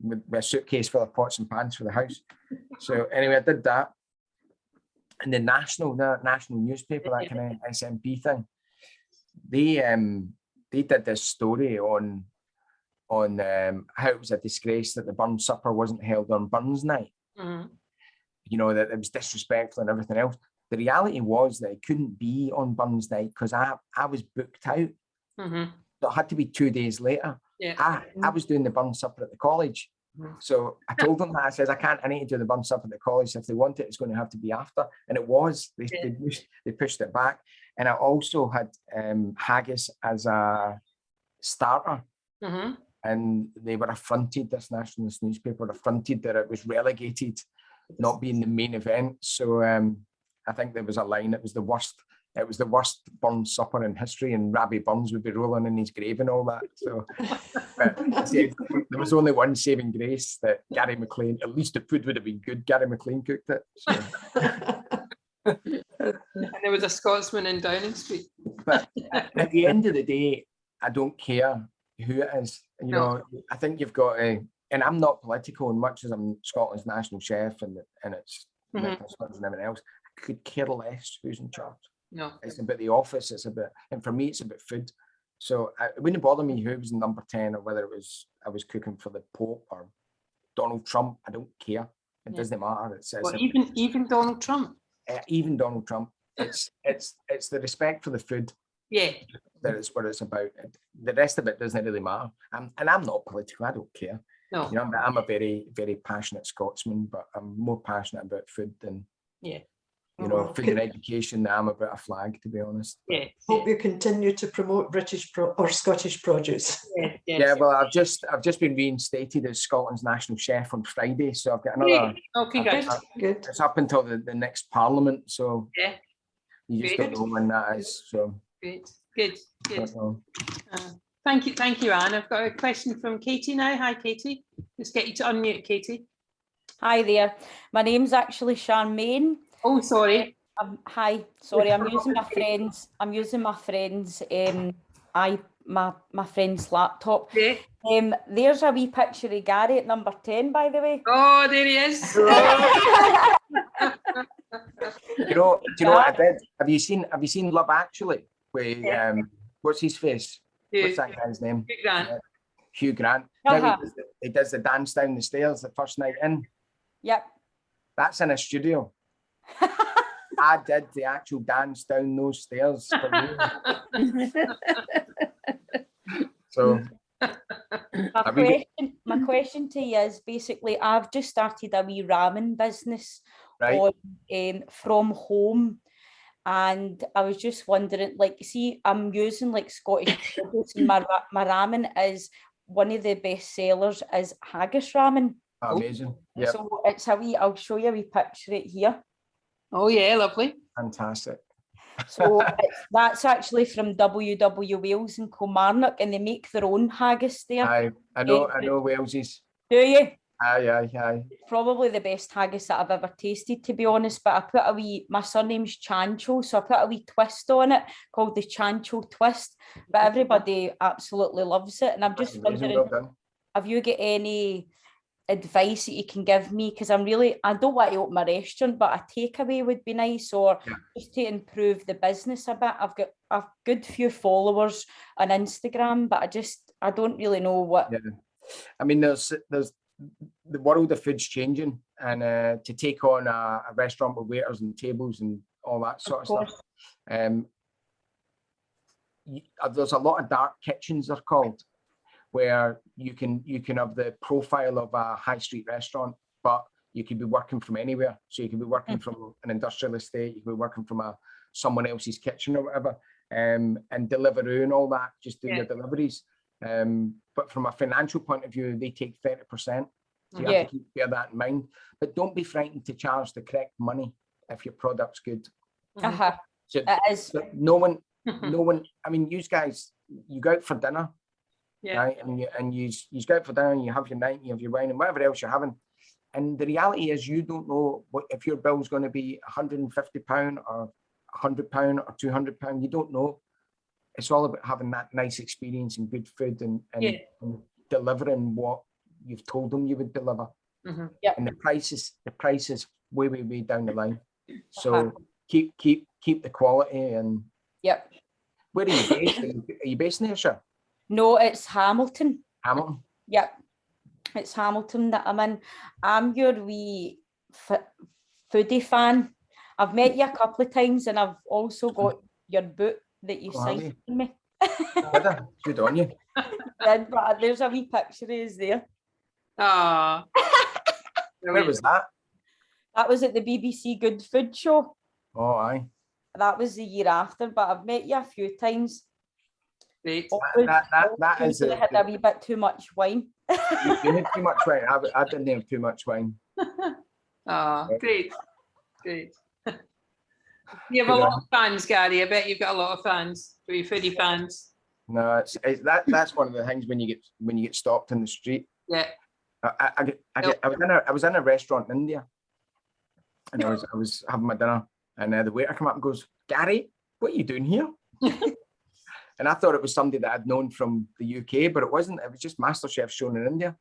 C: with a suitcase full of pots and pans for the house. So anyway, I did that. And the national newspaper, that kind of SMP thing, they did this story on how it was a disgrace that the Burns supper wasn't held on Burns night. That it was disrespectful and everything else. The reality was that it couldn't be on Burns night because I was booked out. So it had to be 2 days later. I was doing the Burns supper at the college. So I told them that. I said, I need to do the Burns supper at the college. If they want it, it's going to have to be after. And it was. They pushed it back. And I also had haggis as a starter. And they were affronted, this nationalist newspaper, affronted that it was relegated, not being the main event. So I think there was a line, it was the worst Burns supper in history, and Rabbie Burns would be rolling in his grave and all that. So there was only one saving grace, that Gary Maclean, at least the food would have been good. Gary Maclean cooked it. So.
A: And there was a Scotsman in Downing Street.
C: But at the end of the day, I don't care who it is. I think you've got to, and I'm not political as much as I'm Scotland's national chef and it's and everything else. I could care less who's in charge.
A: No,
C: it's about the office. And for me, it's about food. So it wouldn't bother me who was in number 10 or whether I was cooking for the Pope or Donald Trump. I don't care. It doesn't matter.
A: Even Donald Trump.
C: Even Donald Trump. It's the respect for the food.
A: Yeah,
C: that is what it's about. The rest of it doesn't really matter. I'm not political. I don't care.
A: No,
C: I'm a very, very passionate Scotsman, but I'm more passionate about food than food and education. I'm about a flag, to be honest.
A: Yeah.
D: Hope you continue to promote British or Scottish produce.
C: Yeah. Well, I've just been reinstated as Scotland's national chef on Friday, so I've got another.
A: Oh, congrats.
D: Good.
C: It's up until the next Parliament, so you just don't know when that is. So
A: good. Thank you, Anne. I've got a question from Katie now. Hi, Katie. Just get you to unmute, Katie.
E: Hi there. My name's actually Charmaine.
A: Oh, sorry.
E: Hi. Sorry, I'm using my friend's. My friend's laptop.
A: Yeah.
E: There's a wee picture of Gary at number 10, by the way.
A: Oh, there he is.
C: Do you know what I did? Have you seen Love Actually? Where what's his face? What's that guy's name?
A: Hugh Grant.
C: Hugh Grant. Now he does the dance down the stairs the first night in.
E: Yep.
C: That's in a studio. I did the actual dance down those stairs for you. So
E: my question to you is basically, I've just started a wee ramen business from home, and I was just wondering, see, I'm using Scottish produce, and my ramen is one of the best sellers is haggis ramen.
C: Amazing. Yeah.
E: So it's a wee. I'll show you a wee picture right here.
A: Oh yeah, lovely.
C: Fantastic.
E: So that's actually from WW Wales in Kilmarnock, and they make their own haggis there.
C: I know Walesies.
E: Do you?
C: Aye.
E: Probably the best haggis that I've ever tasted, to be honest. But I put my surname's Chancho, so I put a wee twist on it called the Chancho twist. But everybody absolutely loves it, and I'm just wondering, have you got any advice that you can give me, because I don't want to open a restaurant, but a takeaway would be nice, or just to improve the business a bit. I've got a good few followers on Instagram, but I don't really know what.
C: Yeah. I mean, there's the world of food's changing, and to take on a restaurant with waiters and tables and all that sort of stuff. There's a lot of dark kitchens, they're called, where you can have the profile of a high street restaurant, but you could be working from anywhere. So you could be working from an industrial estate, you could be working from someone else's kitchen or whatever, and Deliveroo and all that, just do your deliveries. But from a financial point of view, they take 30%. So you have to bear that in mind. But don't be frightened to charge the correct money if your product's good. So no one, I mean, you guys, you go out for dinner, right? And you go out for dinner and you have your night, and you have your wine and whatever else you're having. And the reality is, you don't know if your bill's going to be £150 or £100 or £200. You don't know. It's all about having that nice experience and good food and delivering what you've told them you would deliver. And the price is way down the line. So keep the quality. And where are you based? Are you based in Ayrshire?
E: No, it's Hamilton.
C: Hamilton?
E: Yep. It's Hamilton that I'm in. I'm your wee foodie fan. I've met you a couple of times, and I've also got your book that you signed for me.
C: Good on you.
E: But there's a wee picture of us there.
A: Ah.
C: Where was that?
E: That was at the BBC Good Food Show.
C: Oh, aye.
E: That was the year after, but I've met you a few times.
A: Great.
C: That is
E: I had a wee bit too much wine.
C: You had too much wine. I didn't have too much wine.
A: Oh, great. You have a lot of fans, Gary. I bet you've got a lot of fans. For your foodie fans.
C: No, that's one of the things when you get stopped in the street.
A: Yeah.
C: I was in a restaurant in India, and I was having my dinner, and the waiter came up and goes, "Gary, what are you doing here?" And I thought it was somebody that I'd known from the UK, but it wasn't. It was just MasterChef shown in India.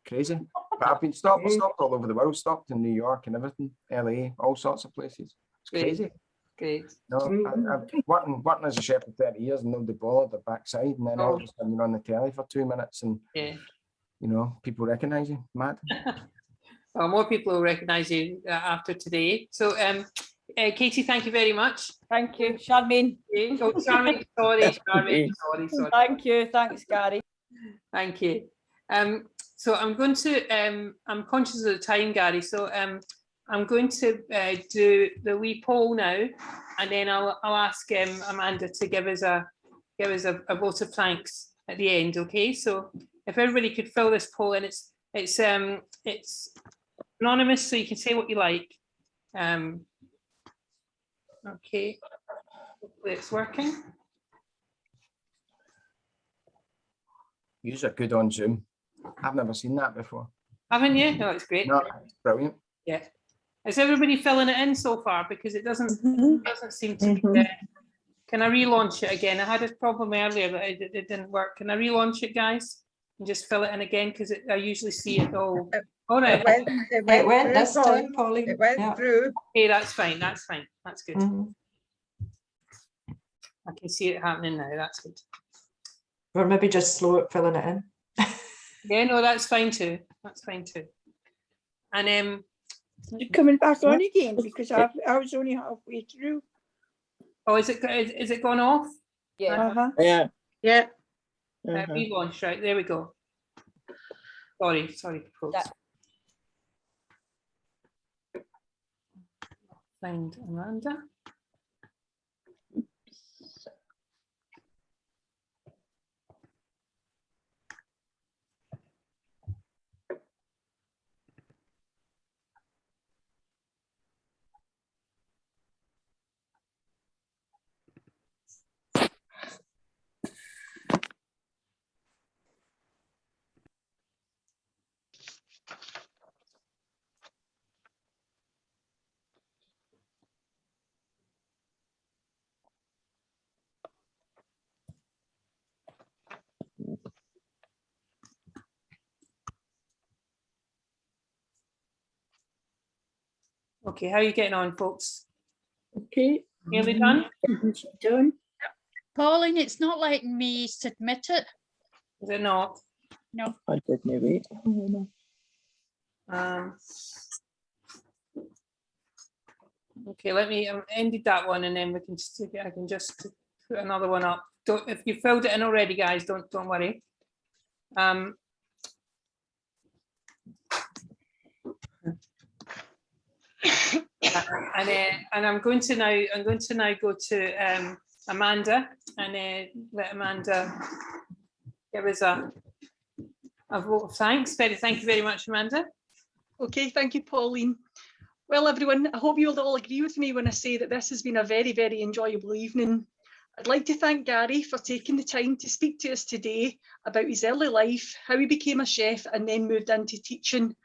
C: Crazy. But I've been stopped all over the world, stopped in New York and everything, LA, all sorts of places. It's crazy.
A: Great.
C: No, I've working as a chef for 30 years and nobody bothered their backside, and then all of a sudden you're on the telly for 2 minutes and people recognise you. Mad.
A: Well, more people will recognise you after today. So, Katie, thank you very much.
E: Thank you, Charmaine.
A: Oh, Charmaine, sorry.
E: Thank you. Thanks, Gary.
A: Thank you. So I'm going to, I'm conscious of the time, Gary, so I'm going to do the wee poll now, and then I'll ask Amanda to give us a vote of thanks at the end. Okay, so if everybody could fill this poll in, it's anonymous, so you can say what you like. Okay, hopefully it's working.
C: Yous are good on Zoom. I've never seen that before.
A: Haven't you? No, it's great.
C: No, it's brilliant.
A: Yeah. Is everybody filling it in so far? Because it doesn't seem to be there. Can I relaunch it again? I had a problem earlier that it didn't work. Can I relaunch it, guys? And just fill it in again, because I usually see it all. All right.
D: It went this time, Pauline.
B: It went through.
A: Okay, that's fine. That's fine. That's good. I can see it happening now. That's good.
D: Or maybe just slow at filling it in.
A: Yeah, no, that's fine too. That's fine too. And
F: You're coming back on again, because I was only halfway through.
A: oh, is it gone off?
E: Yeah.
F: Yeah.
A: Relaunch, right? There we go. Sorry, folks. Find Amanda. Okay, how are you getting on, folks?
F: Okay.
A: Nearly done?
F: Done.
G: Pauline, it's not letting me submit it.
A: Is it not?
G: No.
F: I didn't wait. Oh, no.
A: Okay, let me ended that one, and then we can just I can just put another one up. Don't, if you filled it in already, guys, don't worry. And I'm going to now go to Amanda, and let Amanda give us a vote of thanks. Thank you very much, Amanda.
H: Okay, thank you, Pauline. Well, everyone, I hope you'll all agree with me when I say that this has been a very, very enjoyable evening. I'd like to thank Gary for taking the time to speak to us today about his early life, how he became a chef and then moved into teaching.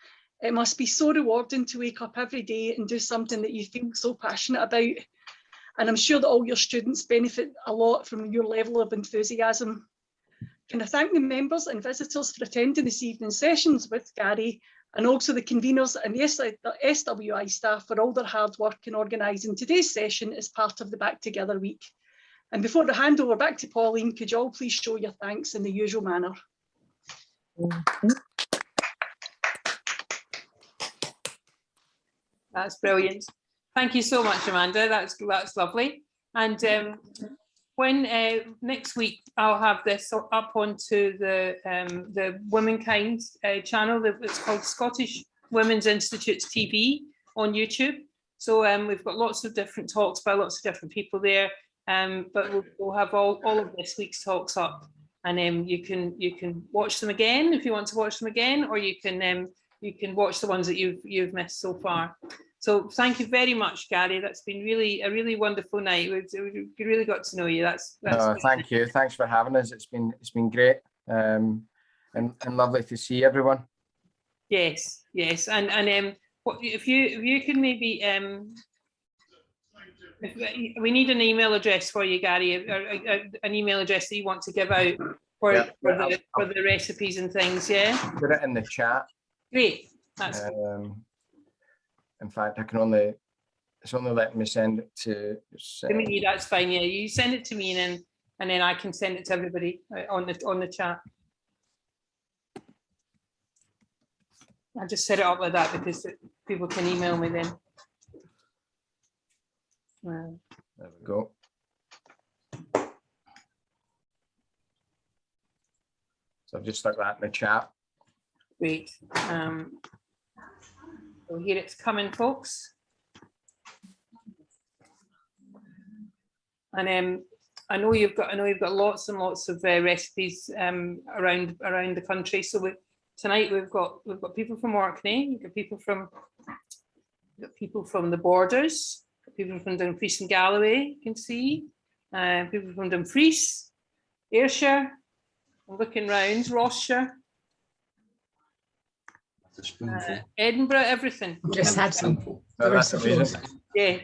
H: It must be so rewarding to wake up every day and do something that you feel so passionate about. And I'm sure that all your students benefit a lot from your level of enthusiasm. Can I thank the members and visitors for attending this evening's sessions with Gary, and also the conveners and the SWI staff for all their hard work in organising today's session as part of the Back Together week. And before I hand over back to Pauline, could you all please show your thanks in the usual manner?
A: That's brilliant. Thank you so much, Amanda. That's lovely. And when next week I'll have this up onto the Womankind channel. It's called Scottish Women's Institute's TV on YouTube. So we've got lots of different talks by lots of different people there. But we'll have all of this week's talks up, and you can watch them again if you want to watch them again, or you can watch the ones that you've missed so far. So thank you very much, Gary. That's been a really wonderful night. We really got to know you. That's
C: thank you. Thanks for having us. It's been great, and lovely to see everyone.
A: Yes. And if you can maybe we need an email address for you, Gary, an email address that you want to give out for the recipes and things. Yeah.
C: Put it in the chat.
A: Great. That's
C: in fact, it's only letting me send it to
A: me. That's fine. Yeah, you send it to me, and then I can send it to everybody on the chat. I just set it up like that because people can email me then.
C: There we go. So I've just stuck that in the chat.
A: Great. So here it's coming, folks. And I know you've got lots and lots of recipes around the country. So tonight we've got people from Orkney, we've got people from the Borders, people from Dumfries and Galloway, you can see, people from Dumfries, Ayrshire, I'm looking round, Rossshire, Edinburgh, everything.
I: Just had some.
C: That's amazing.
A: Yeah,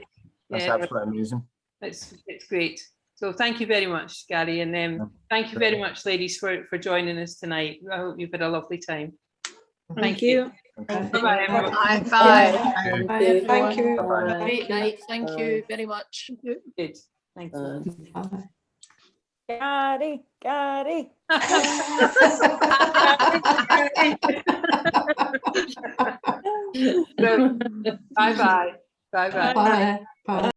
C: that's absolutely amazing.
A: It's great. So thank you very much, Gary, and thank you very much, ladies, for joining us tonight. I hope you've had a lovely time.
F: Thank you.
A: Bye, everyone.
I: Bye.
D: Thank you.
I: Great night. Thank you very much.
A: Good. Thank you.
E: Gary.
A: Bye-bye. Bye-bye.
D: Bye. Bye.